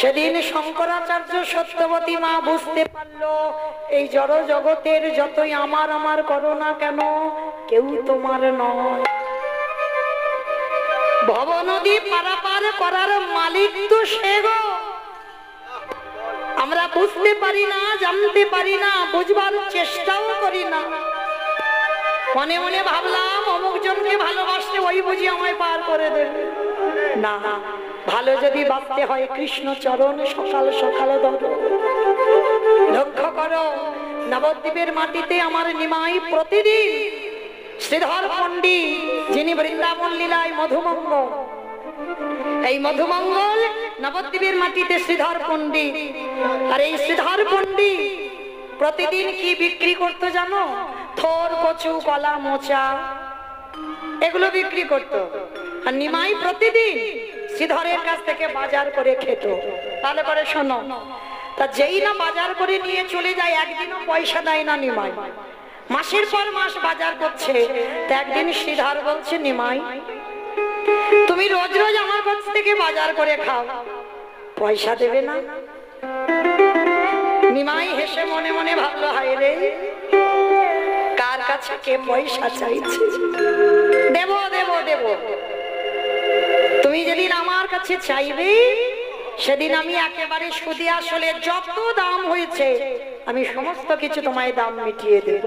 সেদিন শঙ্করাচার্য সত্যবতী মা বুঝতে পারলো এই জড় জগতের যতই আমার আমার করো না কেন কেউ তোমার নয়। ভব নদী পারাপার করার মালিক তো সে গো। আমরা বুঝতে পারি না, জানতে পারি না, বুঝবার চেষ্টাও করি না। মনে মনে ভাবলাম অমুক জনকে ভালোবাসতে ওই বুঝি আমায় পার করে দেবে। না, ভালো যদি বাঁচতে হয় কৃষ্ণ চরণ সকাল সকাল ধরো। লক্ষ্য করো, নবদ্বীপের মাটিতে আমার নিমাই প্রতিদিন শ্রীধর পণ্ডিত, যিনি বৃন্দাবন লীলায় মধুমঙ্গল, এই মধুমঙ্গল নবদ্বীপের মাটিতে শ্রীধর পণ্ডিত। আর এই শ্রীধর পণ্ডিত প্রতিদিন কি বিক্রি করতো জানো? থোর, কচু, কলা, মোচা এগুলো বিক্রি করতো। আর নিমাই প্রতিদিন শ্রীধরের কাছ থেকে বাজার করে খেত। তাহলে করে শোনো, তা যেই না বাজার করে নিয়ে চলে যায় একদিনও পয়সা দেয় না নিমাই। মাসের পর মাস বাজার করছে। তা একদিন শ্রীধর বলছে, নিমাই তুমি রোজ রোজ আমার কাছ থেকে বাজার করে খাও, পয়সা দেবে না? নিমাই হেসে মনে মনে ভাবলো, হায় রে, কার কাছে কে পয়সা চাইছে? দেব দেব দেব। তুমি যেদিন আমার কাছে চাইবে সেদিন আমি একেবারে সুদে আসলে যত দাম হয়েছে আমি সমস্ত কিছু তোমায় দাম মিটিয়ে দেব।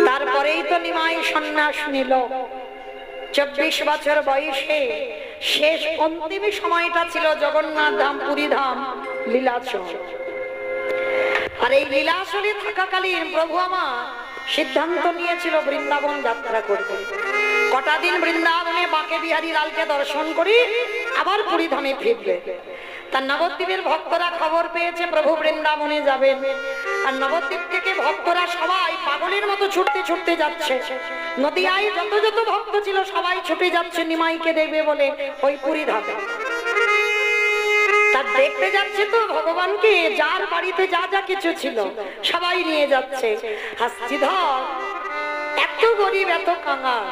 তারপরেই তো নিমাই সন্ন্যাস নিল। 24 বছর বয়সে শেষ অন্তিম সময়টা ছিল জগন্নাথ ধাম, পুরী ধাম, লীলাচল। আর এই লীলাচলে থাকাকালীন প্রভু আমার সিদ্ধান্ত নিয়েছিল বৃন্দাবন যাত্রা করবে। কটা দিন বৃন্দাবনে বাঁকে বিহারী লালকে দর্শন করি আবার পুরী ধামে ফিরবে। তার নবদ্বীপের ভক্তরা খবর পেয়েছে প্রভু বৃন্দাবনে যাবেন। আর নবদ্বীপ থেকে ভক্তরা সবাই পাগলের মতো ছুটতে ছুটতে যাচ্ছে। নদিয়ায় যত যত ভক্ত ছিল সবাই ছুটে যাচ্ছে নিমাইকে দেখবে বলে ওই পুরী ধামে। তার দেখতে যাচ্ছে তো ভগবানকে, যার বাড়িতে যা যা কিছু ছিল সবাই নিয়ে যাচ্ছে। আর শ্রীধর এত গরিব, এত কাঙাল,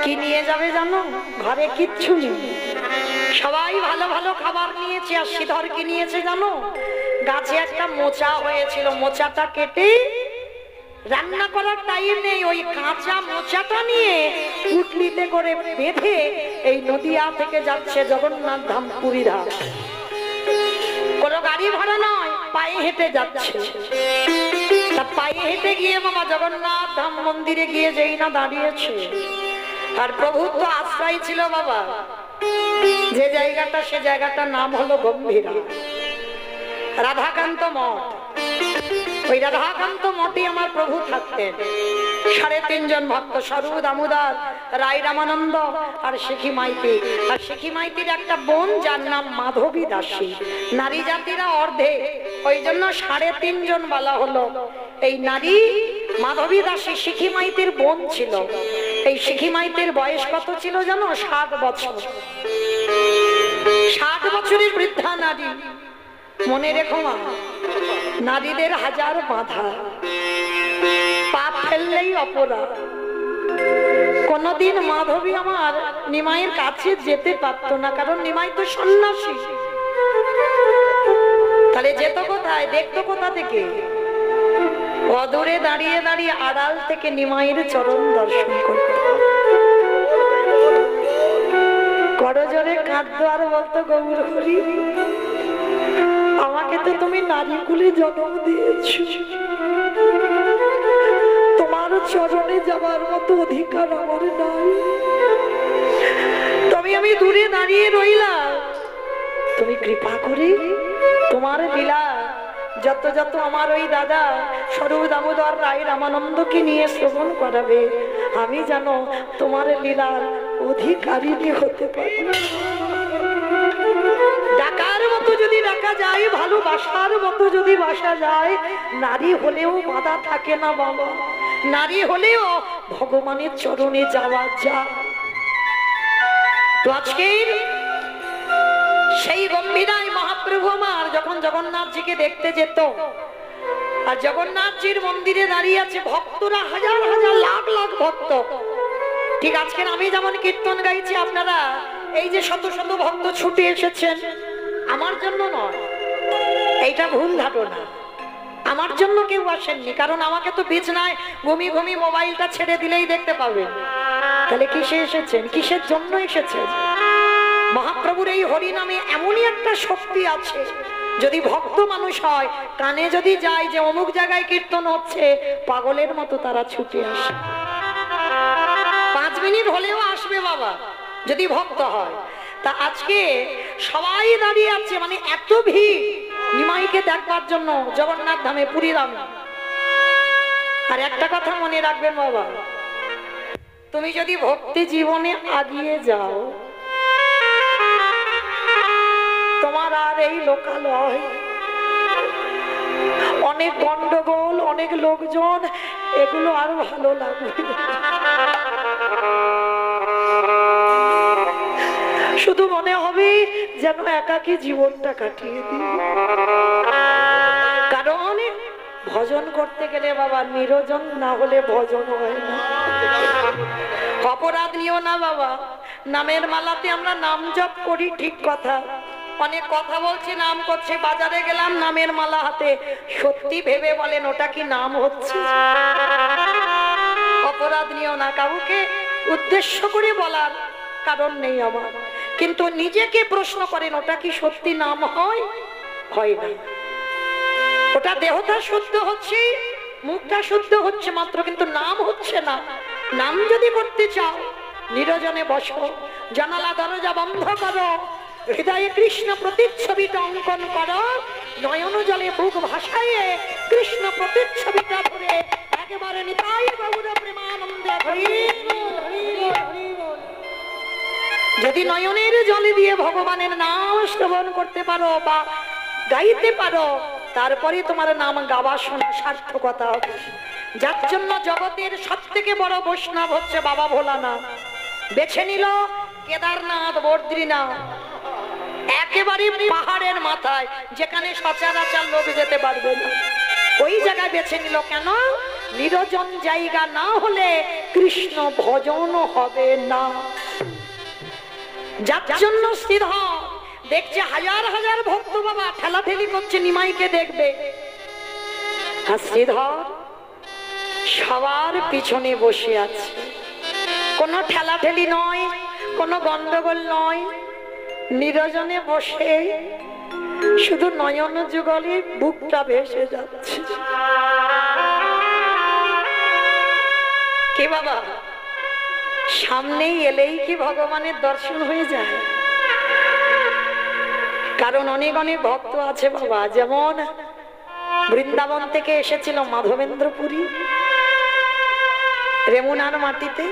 কি নিয়ে যাবে জানো? ঘরে কিচ্ছু নেই, সবাই ভালো ভালো খাবার নিয়েছে। আর শ্রীধর কি নিয়েছে জানো? গাছে একটা মোচা হয়েছিল, মোচাটা কেটে রান্না করার টাইম নেই, ওই কাঁচা মোচাটা নিয়ে পুটলিতে করে বেঁধে এই নদিয়া থেকে যাচ্ছে জগন্নাথ ধাম, পুরী ধাম। কোনো গাড়ি ভাড়া নয়, পায়ে হেঁটে যাচ্ছে। তা পায়ে হেঁটে গিয়ে বাবা জগন্নাথ ধাম মন্দিরে গিয়ে যেই না দাঁড়িয়েছে, আর প্রভু তো আশ্রয় ছিল বাবা যে জায়গাটা, সে জায়গাটার নাম হলো গম্ভীরা, রাধাকান্ত মঠ। ওই রাধাকান্ত মঠে আমার প্রভু থাকতেন। 3.5 জন ভক্ত, স্বরূপ দামোদর, রায় রামানন্দ আর শিখি মাইতি। আর শিখি মাইতির একটা বোন যার নাম মাধবী দাসী। নারী জাতিরা অর্ধে, ওই জন্য 3.5 জন বলা হলো। এই নারী মাধবী দাসী শিখি মাইতির বোন ছিল। এই শিখি মাইতির বয়স কত ছিল জানো? 60 বছর। 60 বছরের বৃদ্ধা নারী। মনে রেখো মা, নারীদের হাজার বাধা, পাপ ফেললেই অপরাধ। কোনদিন মাধবী আমার নিমাইয়ের কাছে যেতে পারতো না, কারণ নিমাই তো সন্ন্যাসী। তাহলে যেত কোথায়, দেখতো কোথা থেকে? অদূরে দাঁড়িয়ে দাঁড়িয়ে আড়াল থেকে নিমাইয়ের চরণ দর্শন করতো। করজোরে কাঁদতো আর বলতো, গৌর হরি, আমাকে তো তুমি নারী কুলে জন্ম দিয়েছো, তোমার চরণে যাবার মতো অধিকার আমার নাই। তবে আমি দূরে দাঁড়িয়ে রইলাম, তুমি কৃপা করে তোমার লীলা যত যত আমার ওই দাদা স্বরূপ দামোদর রায় রামানন্দকে নিয়ে শ্রবণ করাবে, আমি জানো তোমার লীলার অধিকারিণী হতে পারি। ডাকার মতো যদি ডাকা যায়, ভালোবাসার মতো যদি বাসা যায়, নারী হলেও বাধা থাকে না বাবা। নারী হলেও ভগবানের চরণে যাওয়া যায়। তো আজকের সেই গম্ভীরায় মহাপ্রভু আমার যখন জগন্নাথজিকে দেখতে যেত, আর জগন্নাথজির মন্দিরে দাঁড়িয়ে আছে ভক্তরা, হাজার হাজার লাখ লাখ ভক্ত। ঠিক আজকের আমি যেমন কীর্তন গাইছি, আপনারা এই যে শত শত ভক্ত ছুটে এসেছেন, আমার জন্য নয়, এইটা ভুল ধারণা। আমার জন্য কেউ আসেননি, কারণ আমাকে তো বিছনায় ঘুমিয়ে ঘুমিয়ে মোবাইলটা ছেড়ে দিলেই দেখতে পাবেন। তাহলে কিসে এসেছেন, কিসের জন্য এসেছেন? মহাপ্রভুর এই হরি নামে এমনই একটা শক্তি আছে, যদি ভক্ত মানুষ হয়, কানে যদি যায় যে অমুক জায়গায় কীর্তন হচ্ছে, পাগলের মতো তারা ছুটে আসে। 5 মিনিট হলেও আসবে বাবা, যদি ভক্ত হয়। তা আজকে সবাই দাঁড়িয়ে আছে, মানে এত ভিড় নিমাইকে দেখবার জন্য জগন্নাথ ধামে, পুরী ধামে। আর একটা কথা মনে রাখবেন বাবা, তুমি যদি ভক্তি জীবনে আগিয়ে যাও, তোমার আর এই লোকালয়, অনেক গন্ডগোল, অনেক লোকজন, এগুলো আর ভালো লাগবে। শুধু মনে হবে যেন একাকী জীবনটা কাটিয়ে দিই। কারণ ভজন করতে গেলে বাবা নিরজন না হলে ভজন হয় না। অপরাধ নিও না বাবা, নামের মালাতে আমরা নাম জপ করি, ঠিক কথা। অনেক কথা বলছি, নাম করছে, বাজারে গেলাম নামের মালা হাতে, সত্যি ভেবে বলেন ওটা কি নাম হচ্ছে? অপরাধ নিও না, কাউকে উদ্দেশ্য করে বলার কারণ নেই আমার, কিন্তু নিজেকে প্রশ্ন করেন ওটা কি সত্যি নাম হয়? হয় না। ওটা দেহটা শুদ্ধ হচ্ছে, মুখটা শুদ্ধ হচ্ছে মাত্র, কিন্তু নাম হচ্ছে না। নাম যদি করতে চাও, নিরজনে বসো, জানালা দরজা বন্ধ করো, হৃদয়ে কৃষ্ণ প্রতিচ্ছবিটা অঙ্কন করো, নয়ন জলে বুক ভাসাইয়ে কৃষ্ণ প্রতিচ্ছবিটা ধরে একেবারে নিতাই গৌর প্রেমানন্দে যদি নয়নের জলে দিয়ে ভগবানের নাম শ্রবণ করতে পারো বা গাইতে পারো, তারপরে তোমার নাম গাওয়া শোনা সার্থকতা হবে। যার জন্য জগতের সব থেকে বড় বৈষ্ণব হচ্ছে বাবা ভোলানাথ। বেছে নিল কেদারনাথ, বদ্রীনাথ, একেবারে পাহাড়ের মাথায়, যেখানে সচরাচর লোক যেতে পারবে না, ওই জায়গায় বেছে নিল। কেন? নিরজন জায়গা না হলে কৃষ্ণ ভজন হবে না। যার জন্য শ্রীধর দেখছে হাজার হাজার ভক্ত বাবা ঠেলাঠেলি করছে নিমাইকে দেখবে, আর শ্রীধর সবার পিছনে বসে আছে। কোনো ঠেলাঠেলি নয়, কোনো গন্ডগোল নয়, নিরজনে বসে শুধু নয়ন যুগলে বুকটা ভেসে যাচ্ছে। কে বাবা সামনেই এলেই কি ভগবানের দর্শন হয়ে যায়? কারণ অনেক অনেক ভক্ত আছে বাবা, যেমন বৃন্দাবন থেকে এসেছিল মাধবেন্দ্রপুরী রেমুনার মাটিতে।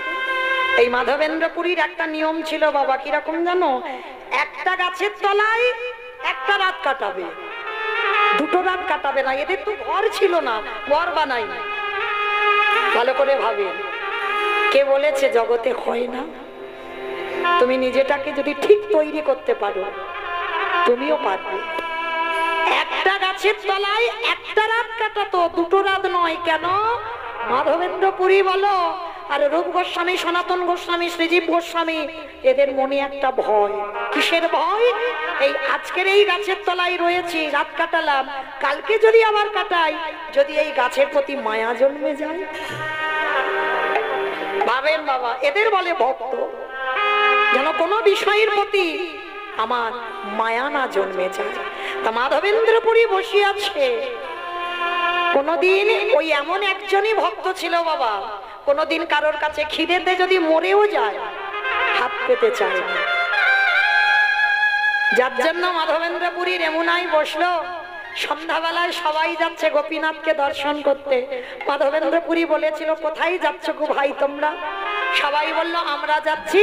এই মাধবেন্দ্রপুরীর একটা নিয়ম ছিল বাবা, কিরকম জানো? একটা গাছের তলায় একটা রাত কাটাবে, দুটো রাত কাটাবে না। এদের তো ঘর ছিল না, ঘর বানাই না। ভালো করে ভাবে, কে বলেছে জগতে হয় না? তুমি নিজেটাকে যদি ঠিক তৈরি করতে পারো তুমিও পারবে। একটা গাছের তলায় একটা রাত কাটাতো, দুটো রাত নয়। কেন? মাধবেন্দ্রপুরী বলো আর রূপ গোস্বামী, সনাতন গোস্বামী, শ্রীজীব গোস্বামী, এদের মনে একটা ভয়। কিসের ভয়? এই আজকের এই গাছের তলায় রয়েছি, রাত কাটালাম, কালকে যদি আবার কাটাই, যদি এই গাছের প্রতি মায়া জন্মে যায়। ভাবেন বাবা, এদের বলে ভক্ত, যেন কোনো বিষয়ের প্রতি আমার মায়া না জন্মে যায়। তা মাধবেন্দ্রপুরী বসে আছে। কোনদিন ওই এমন একজনই ভক্ত ছিল বাবা, কোনদিন কারোর কাছে খিদেতে যদি মরেও যায় হাত পেতে চায় না। যার জন্য মাধবেন্দ্রপুরী রেমুনায় বসলো। সন্ধ্যাবেলায় সবাই যাচ্ছে গোপীনাথকে দর্শন করতে। মাধবেন্দ্রপুরী বলেছিল, কোথায় যাচ্ছ গো ভাই তোমরা? সবাই বলল, আমরা যাচ্ছি,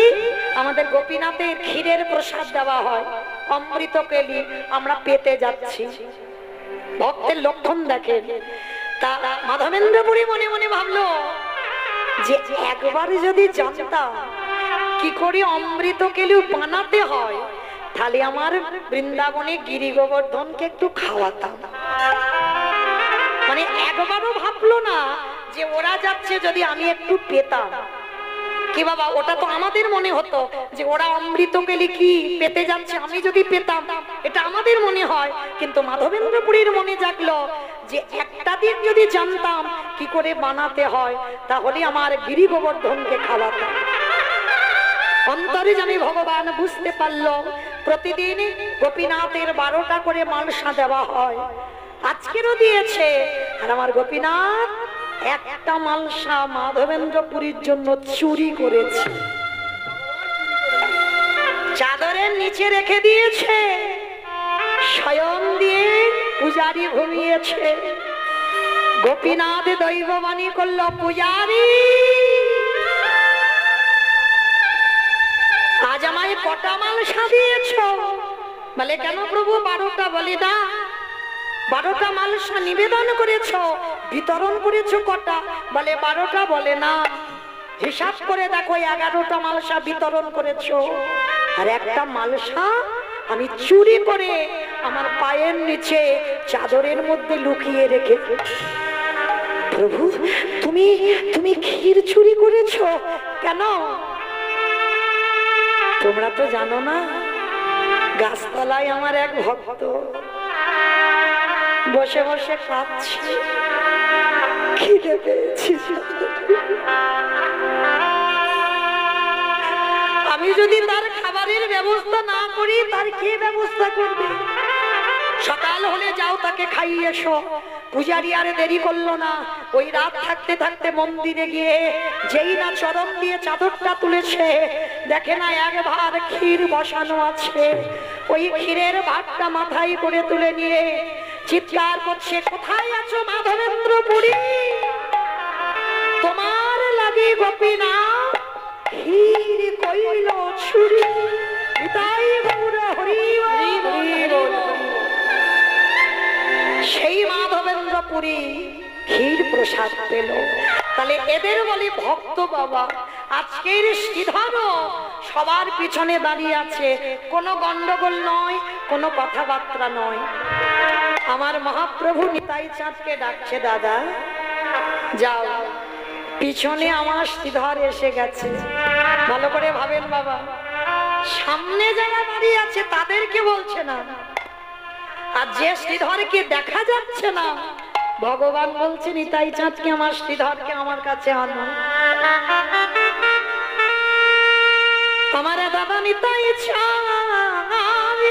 আমাদের গোপীনাথের ক্ষীরের প্রসাদ দেওয়া হয়, অমৃত কেলি, আমরা পেতে যাচ্ছি। ভক্তের লক্ষণ দেখেন। তা মাধবেন্দ্রপুরী মনে মনে ভাবলো যে একবার যদি জানতাম কি করে অমৃত কেলি বানাতে হয়, তাহলে আমার বৃন্দাবনে গিরি গোবর্ধনকে একটু খাওয়াতাম। মানে একবারও ভাবলো না যে ওরা যাচ্ছে, যদি আমি একটু পেতাম। কি বাবা, ওটা তো আমাদের মনে হতো যে ওরা অমৃত কেলি কি পেতে যাচ্ছে, আমি যদি পেতাম, এটা আমাদের মনে হয়। কিন্তু মাধবেন্দ্রপুরীর মনে জাগলো যে একটা দিন যদি জানতাম কি করে বানাতে হয়, তাহলে আমার গিরি গোবর্ধনকে খাওয়াতাম। অন্তরে জানি ভগবান বুঝতে পারলো, প্রতিদিন গোপীনাথের 12টা করে মালসা দেওয়া হয়, আজকেরও দিয়েছে। আর আমার গোপীনাথ একটা মালসা মাধবেন্দ্রপুরীর জন্য চুরি করেছে, চাদরের নিচে রেখে দিয়েছে, স্বয়ং দিয়ে পূজারি ঘুমিয়েছে। গোপীনাথ দৈববাণী করলো, পূজারি আজ আমায় কটা মালসা দিয়েছ? বলে, কেন প্রভু? 12টা। বলে, না, 12টা মালসা নিবেদন করেছ, বিতরণ করেছো কটা? বলে, 12টা। বলে, না, হিসাব করে দেখো, 11টা মালসা বিতরণ করেছো, আর একটা মালসা আমি চুরি করে আমার পায়ের নিচে চাদরের মধ্যে লুকিয়ে রেখে। প্রভু, তুমি তুমি ক্ষীর চুরি করেছো কেন? তোমরা তো জানো না, গাছতলায় আমার এক ভক্ত বসে বসে খাচ্ছে, খিদে পেয়েছি। আমি যদি তার খাবারের ব্যবস্থা না করি, তার কে ব্যবস্থা করবে? সকাল হলে যাও তাকে খাইয়ে এসো। পূজারি আর দেরি করলো না, ওই রাত থাকতে থাকতে মন্দিরে গিয়ে যেই না চরণ দিয়ে চাদরটা তুলেছে, দেখে না এক ভার ক্ষীর বসানো আছে। ওই ক্ষীরের ভাতটা মাথায় করে তুলে নিয়ে চিৎকার করছে, কোথায় আছো মাধবেন্দ্রপুরী? তোমার লাগে গোপীনাথ ক্ষীর কইল ছুরি। নিতাই গৌর হরি বল। সেই মাধবেন্দ্রপুরী ক্ষীর প্রসাদ পেল। তাহলে এদের বলি ভক্ত বাবা। আজকের শ্রীধর সবার পিছনে দাঁড়িয়ে আছে, কোনো গন্ডগোল নয়, কোনো কথাবার্তা নয়। আমার মহাপ্রভু নিতাই চাঁদকে ডাকছে, দাদা যাও পিছনে আমার শ্রীধর এসে গেছে। ভালো করে ভাবেন বাবা, সামনে যারা দাঁড়িয়ে আছে তাদেরকে বলছে না, আর যে শ্রীধরকে দেখা যাচ্ছে না ভগবান বলছে নিতাই চাঁদকে আমার শ্রীধরকে আমার কাছে আনো। আমার দাদা নিতাই চাঁদ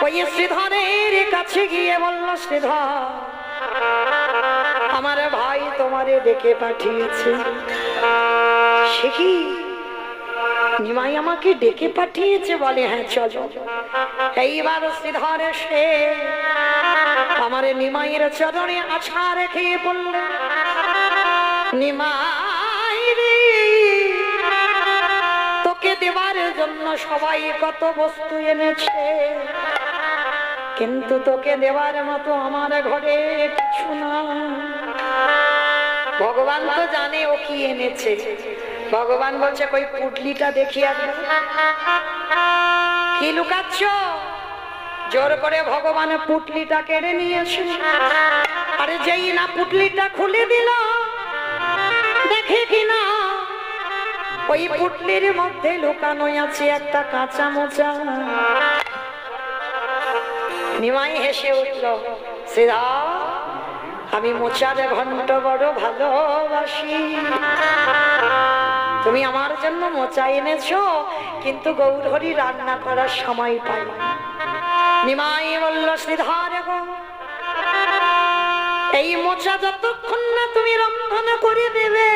ওই শ্রীধরের কাছে গিয়ে বলল, শ্রীধর আমার ভাই তোমারে ডেকে পাঠিয়েছে। সে কি নিমাই আমাকে ডেকে পাঠিয়েছে? বলে হ্যাঁ চলো। এইবার শ্রীধর এসে আমার নিমাইয়ের চরণে আছা রেখে বললে, নিমাই রে, তোকে দেবার জন্য সবাই কত বস্তু এনেছে, কিন্তু তোকে দেওয়ার মতো আমার ঘরে কিছু না। ভগবান তো জানে ও কি এনেছে। ভগবান বলছে কই পুটলিটা দেখি একবার। কি লুকাচ্ছ? জোর করে ভগবান পুটলিটা কেড়ে নিয়েছে। আরে যেই না পুটলিটা খুলে দিল, দেখে কিনা ওই পুটলির মধ্যে লুকানো আছে একটা কাঁচা মোচা। নিমাই হেসে উঠল, শ্রীধর আমি মোচার ঘন্ট বড় ভালোবাসি, তুমি আমার জন্য মোচা এনেছো, কিন্তু গৌরহরি রান্না করার সময় পাই। নিমাই বলল, শ্রীধর গো, এই মোচা যতক্ষণ না তুমি রন্ধন করে দেবে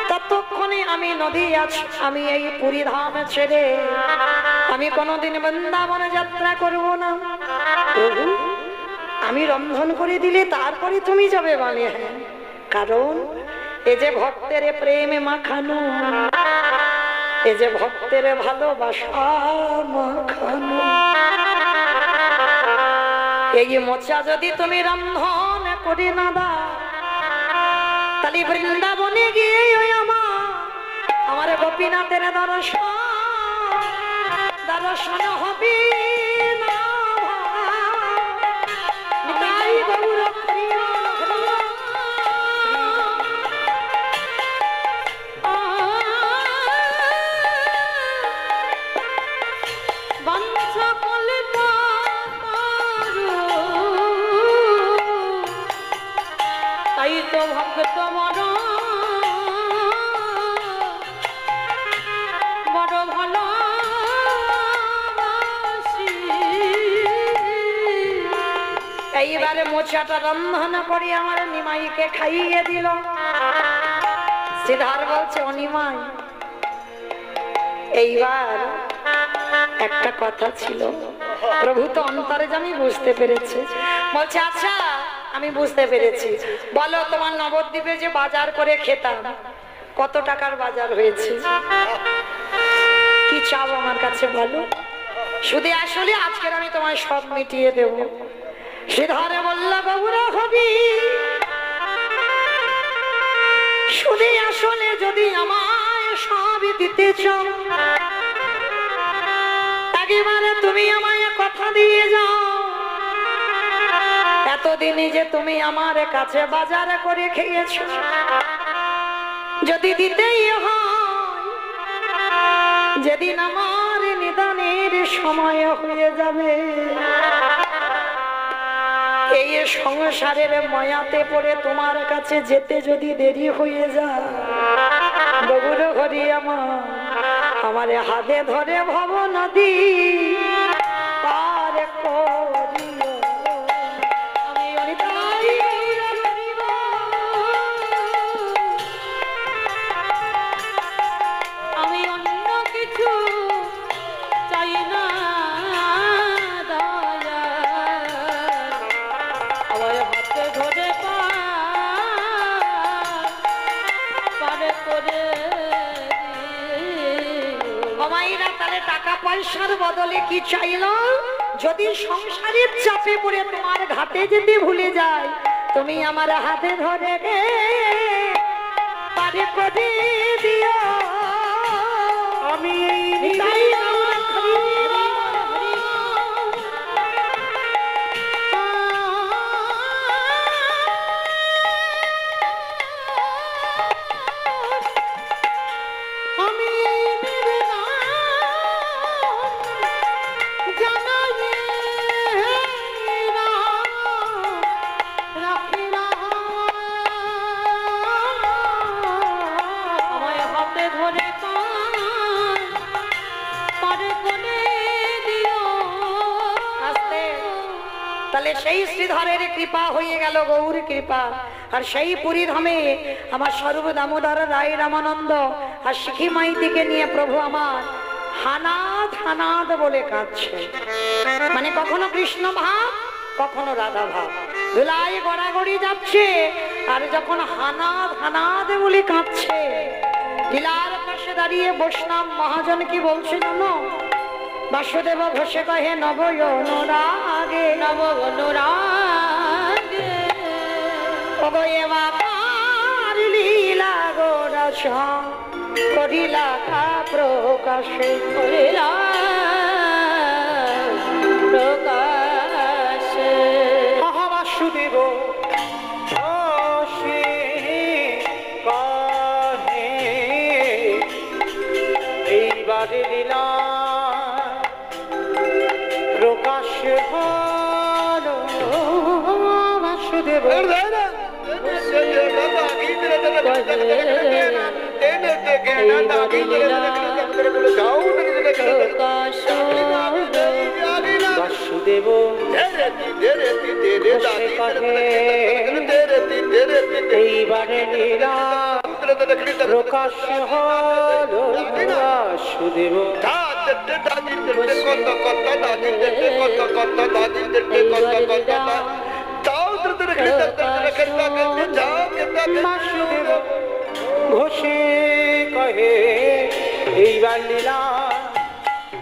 ততক্ষণে আমি নদী আছি, আমি এই পুরী ধাম ছেড়ে আমি কোনোদিন বৃন্দাবনে যাত্রা করব না। প্রভু আমি রন্ধন করে দিলে তারপরে তুমি যাবে? বলে হ্যাঁ, কারণ এ যে ভক্তের প্রেমে মাখানো, এ যে ভক্তের ভালোবাসা মাখানো, এই মোচা যদি তুমি রন্ধন করে না দাও তাহলে বৃন্দাবনে গিয়ে আমার গোপীনাথের দর্শন হবে না। নিতাই গৌর প্রিয় বাঞ্ছা কলে তাই তো ভক্ত বড় বড় ভালো। এইবারে মোচাটা রন্ধন করে আমার নিমাইকে খাইয়ে দিল। শ্রীধর বলছে, ও নিমাই, এইবার একটা কথা ছিল। প্রভু তো অন্তরে জানি বুঝতে পেরেছে। বলছে আচ্ছা আমি বুঝতে পেরেছি, বলো তোমার নবদ্বীপে যে বাজার করে খেতাম কত টাকার বাজার হয়েছে? কি চাও আমার কাছে বলো, শুধু আসলে আজকের আমি তোমায় সব মিটিয়ে দেব। শ্রীধরে বলল, গৌরা হবি শুধু আসলে যদি আমায় সব দিতে চাও একেবারে তুমি আমায় কথা দিয়ে যাও, এতদিনই যে তুমি আমার কাছে বাজার করে খেয়েছো, যদি দিতেই হয় যেদিন আমার নিদানের সময় হয়ে যাবে, এই সংসারের মায়াতে পড়ে তোমার কাছে যেতে যদি দেরি হয়ে যায়, গৌর হরি আমার হাতে ধরে ভব নদী পার করিও। আমি অন্য কিছু চাই না দয়া, আমার হাতে ধরে পার করে আমাইরা তাহলে টাকা পয়সার বদলে কি চাইলো? যদি সংসারের চাপে পড়ে তোমার ঘাটে যেতে ভুলে যায়, তুমি আমার হাতে ধরে পারে করে দিও। আমি তাহলে সেই শ্রীধরের কৃপা হয়ে গেল গৌর কৃপা। আর সেই পুরী ধামে আমার স্বরূপ দামোদর রায় রামানন্দ আর শিখি মাইতিকে নিয়ে প্রভু আমার হানাদ হানাদ বলে কাঁদছে। মানে কখনো কৃষ্ণ ভাব কখনো রাধা ভাব ধুলায় গড়াগড়ি যাচ্ছে, আর যখন হানাদ হানাদ বলে কাঁদছে, লীলার পাশে দাঁড়িয়ে বৈষ্ণব মহাজন কি বলছে জানো? বাসুদেব ঘোষে কহে নব অনুরাগে নব অনুরাগে ওগো এবার লীলা গোরস করিলা কা প্রকাশে করিলা প্রকাশে। বাসুদেব ঘোষে কহে এইবারে লীলা প্রকাশ হলো। বাসুদেব বাসুদেব এইবারে লীলা প্রকাশ হলো। বাসুদেব বাসুদেব ঘোষে কহে এইবার লীলা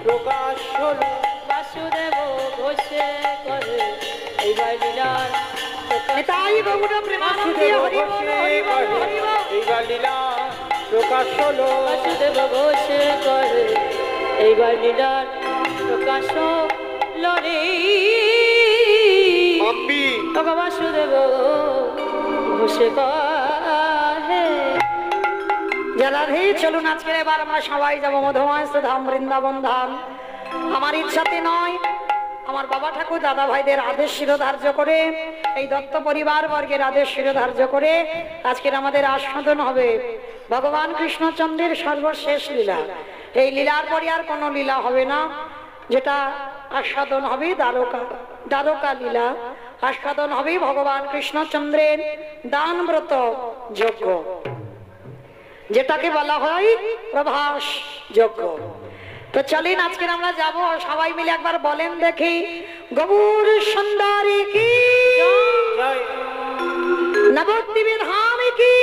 প্রকাশ হলো। বাসুদেব ঘোষে কহে এইবার লীলার তাই গৌর প্রেমানন্দে হরি বল, হরি বল, হরি বল। এইবার লীলা প্রকাশ হলো। বাসুদেব ঘোষে কহে এইবার লীলার প্রকাশ লরে বাসুদেব ঘোষে কহে। যারা হে চলুন আজকে এবার আমরা সবাই যাবো মধুময় ধাম বৃন্দাবন ধাম। আমার ইচ্ছাতে নয়, আমার বাবা ঠাকুর দাদা ভাইদের আদেশ শিরোধার্য করে, এই দত্ত পরিবার বর্গের আদেশ শিরোধার্য করে আজকের আমাদের আস্বাদন হবে ভগবান কৃষ্ণচন্দ্রের সর্বশেষ লীলা। এই লীলার পরে আর কোনো লীলা হবে না, যেটা আস্বাদন হবে দ্বারকা দ্বারকা লীলা। আস্বাদন হবে ভগবান কৃষ্ণচন্দ্রের দানব্রত যজ্ঞ, যেটাকে বলা হয় প্রভাস যজ্ঞ। তো চলেন আজকের আমরা যাব, সবাই মিলে একবার বলেন দেখি গৌর সুন্দরী কি জয় নবদ্বীপের ধাম কি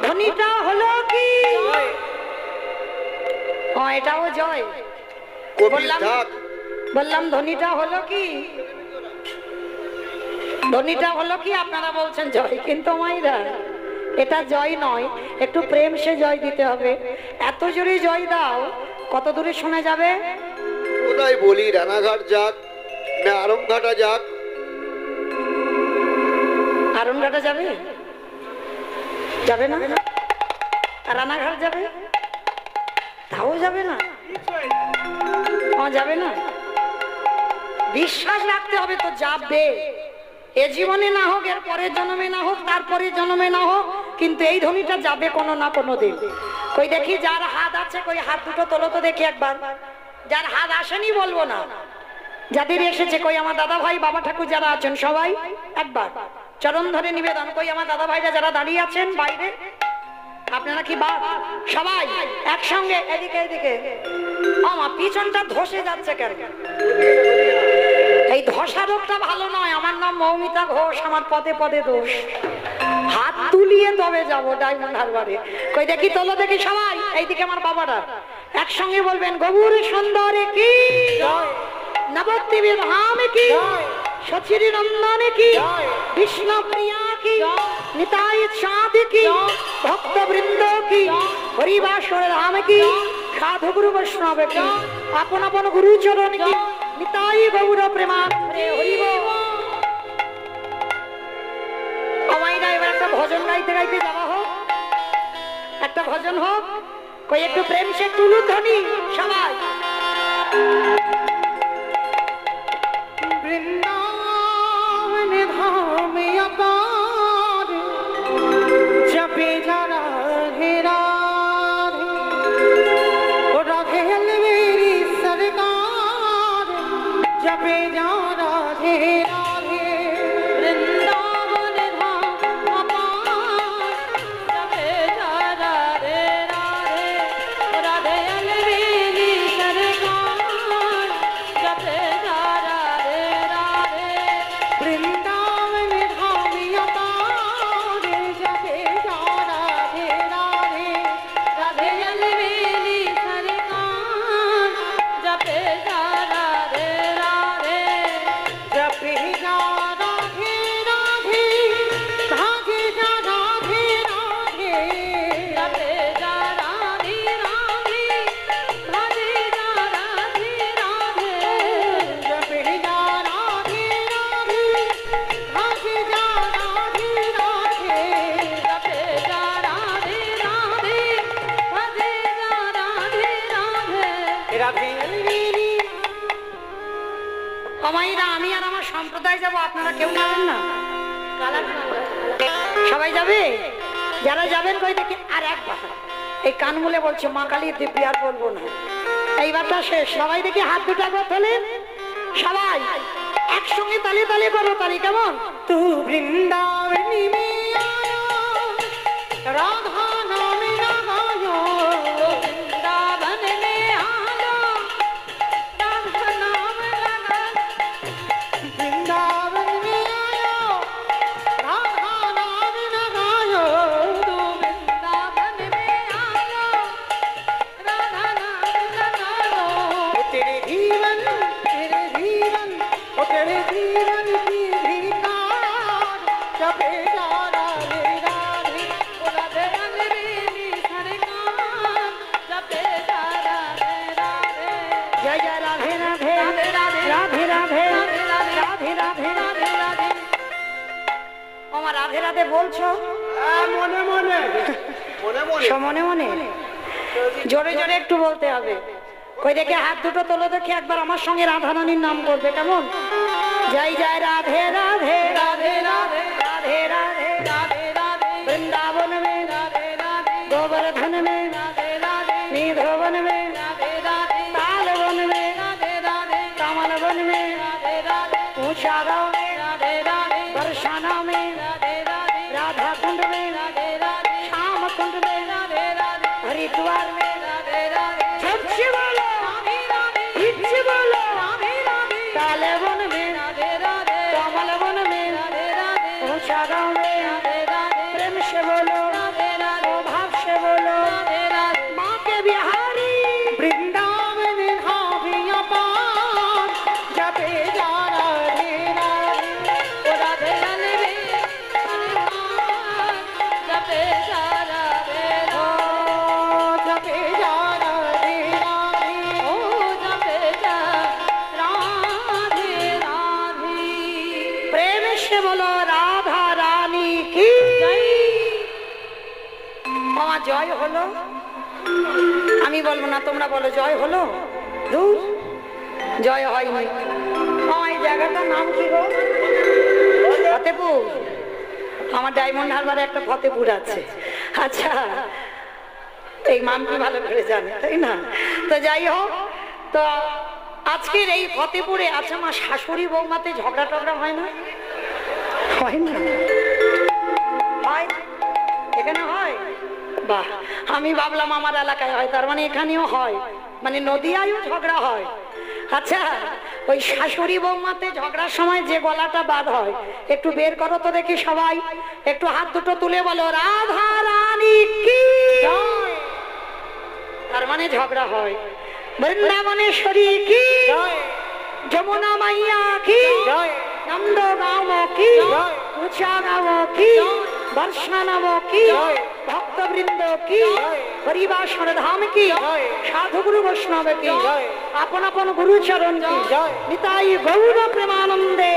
ধ্বনিটা হলো কি? হ্যাঁ এটাও জয় বললাম, বললাম ধ্বনিটা হলো কি? ধ্বনিটা হলো কি? আপনারা বলছেন জয়, কিন্তু মাইরা এটা জয় নয়, একটু প্রেম সে জয় দিতে হবে। এত জোরে জয় দাও কত দূরে শোনা যাবে? কোথায় বলি রানাঘাট যাক না আরমঘাটা যাক? আরমঘাটা যাবে? যাবে না? রানাঘাট যাবে? তাও যাবে না? যাবে না? বিশ্বাস রাখতে হবে তো যাবে। এ জীবনে না হোক, এর পরের জন্মে না হোক, তারপরের জন্মে না হোক, কিন্তু এই ধ্বনিটা যাবে কোনো না কোনো দিন। কই দেখি যার হাত আছে, কই হাত দুটো তোলো তো দেখি একবার। যার হাত আসেনি বলবো না, যাদের এসেছে কই আমার দাদা ভাই বাবা ঠাকুর যারা আছেন সবাই একবার চরণ ধরে নিবেদন। কই আমার দাদা ভাইরা যারা দাঁড়িয়ে আছেন বাইরে, আপনারা কি বা সবাই একসঙ্গে এদিকে এদিকে। আমার পিছনটা ধসে যাচ্ছে কেন? এই ধসা রোগটা ভালো নয়। আমার নাম মৌমিতা ঘোষ, আমার পদে পদে দোষ। হাত তুলিয়ে তবে যাবো ডায়মন্ড হারবারে। কই দেখি তোলো দেখি সবাই, এইদিকে আমার বাবারা একসঙ্গে বলবেন গৌর সুন্দরে কি নবদ্বীপের ধাম কি সচিরি নন্দন কি বিষ্ণু প্রিয়া কি নিতাই চাঁদ কি ভক্ত বৃন্দ কি হরিবাসর ধাম কি সাধু গুরু বৈষ্ণব কি আপন আপন গুরু চরণ কি নিতাই গৌর প্রেমা হরি বল। আমাইরা এবার একটা ভজন গাইতে গাইতে যাওয়া হোক, একটা ভজন হোক। কই একটু প্রেম সে তুলু ধ্বনি সবাই। বৃন্দাবন ধাম अपार जपे जा राधे राधे ओ राधे मेरी सरकार जपे जा राधे राधे। কোথায় যাবো? আপনারা কেউ যাবেন না? সবাই যাবে? যারা যাবেন কই দেখি আর একবার এই কান মুলে বলছে মা কালী দিব্যি আর বলবো না, এইবারটা শেষ। সবাই দেখি হাত দুটো একবার তোলেন, সবাই একসঙ্গে তালে তালে করো, তালি কেমন? तू वृंदावनी में आया राधा नाम लगायो वृंदावन में आलो राधा नाम लगा वृंदावन में आया राधा नाम लगायो तू वृंदावन में आलो राधा नाम लगाओ ओ तेरे जीवन ओ तेरे जीवन की धिकार जपे जा राधे राधे राधे राधे नी सरकार जपे जा राधे राधे जय जय राधे राधे राधे राधे राधे राधे राधे राधे। আমার রাধে রাধে বলছো মনে মনে মনে মনে মনে মনে জোরে জোরে একটু বলতে হবে। কই দেখে হাত দুটো তোলো দেখি একবার আমার সঙ্গে রাধা রানীর নাম করবে কেমন? জয় জয় রাধে রাধে রাধে রাধে রাধে রাধে राधे राधे वृंदावन में राधे राधे गोवर्धन में राधे राधे निधवन में राधे राधे तालवन में राधे राधे कमल वन में राधे राधे ऊंचा गाँव में राधे राधे बरसाना में राधे राधे राधा कुंड में राधे राधे श्याम कुंड में राधे राधे हरिद्वार में राधे राधे झपसे बोलो राधे राधे इच्छे बोलो राधे राधे काले वन में राधे राधे कमल वन में राधे राधे ऊंचा गाँव में राधे राधे प्रेम से बोलो राधे राधे भाव से बोलो राधे राधे माँ के बिहारी वृंदावन धामिया पार जपे जा राधे राधे ओ राधे राधे रे जपे जा राधे ओ जपे जा राधे राधे ओ जपे जा राधे राधे प्रेम से बोलो राधा रानी की जय মামা জয় হলো। আমি বলবো না, তোমরা বলো জয় হলো। দূর জয় হয়নি। মামা এই জায়গাটার নাম কি গো? ফতেপুর। আমার ডায়মন্ড হারবারে একটা ফতেপুর আছে। আচ্ছা এই মামকি ভালো করে জানে তাই না? তো যাই হোক, তো আজকের এই ফতেপুরে আছে আমার শাশুড়ি বৌমাতে ঝগড়া টগড়া হয় না? হয় না? হয়? এখানে হয়? বাহ, আমি ভাবলাম আমার এলাকায় হয়, তার মানে এখানেও হয়, মানে নদিয়ায়ও ঝগড়া হয়। আচ্ছা ওই শাশুড়ি বৌমাতে ঝগড়ার সময় যে গলাটা বাদ হয় একটু বের করো তো দেখি সবাই, একটু হাত দুটো তুলে বলো রাধা রানী কি জয়। তার মানে ঝগড়া হয়। বৃন্দাবনেশ্বরী কি জয় যমুনা মাইয়া কি জয় নন্দ গাঁও কি জয় উঁচা গাঁও কি জয় বর্ষানব কি জয় ভক্তবৃন্দ কি জয় হরিবাসর ধাম কি জয় সাধু গুরু বৈষ্ণব কি জয় আপন আপন গুরুচরণ কি জয় নিতাই গৌর প্রেমানন্দে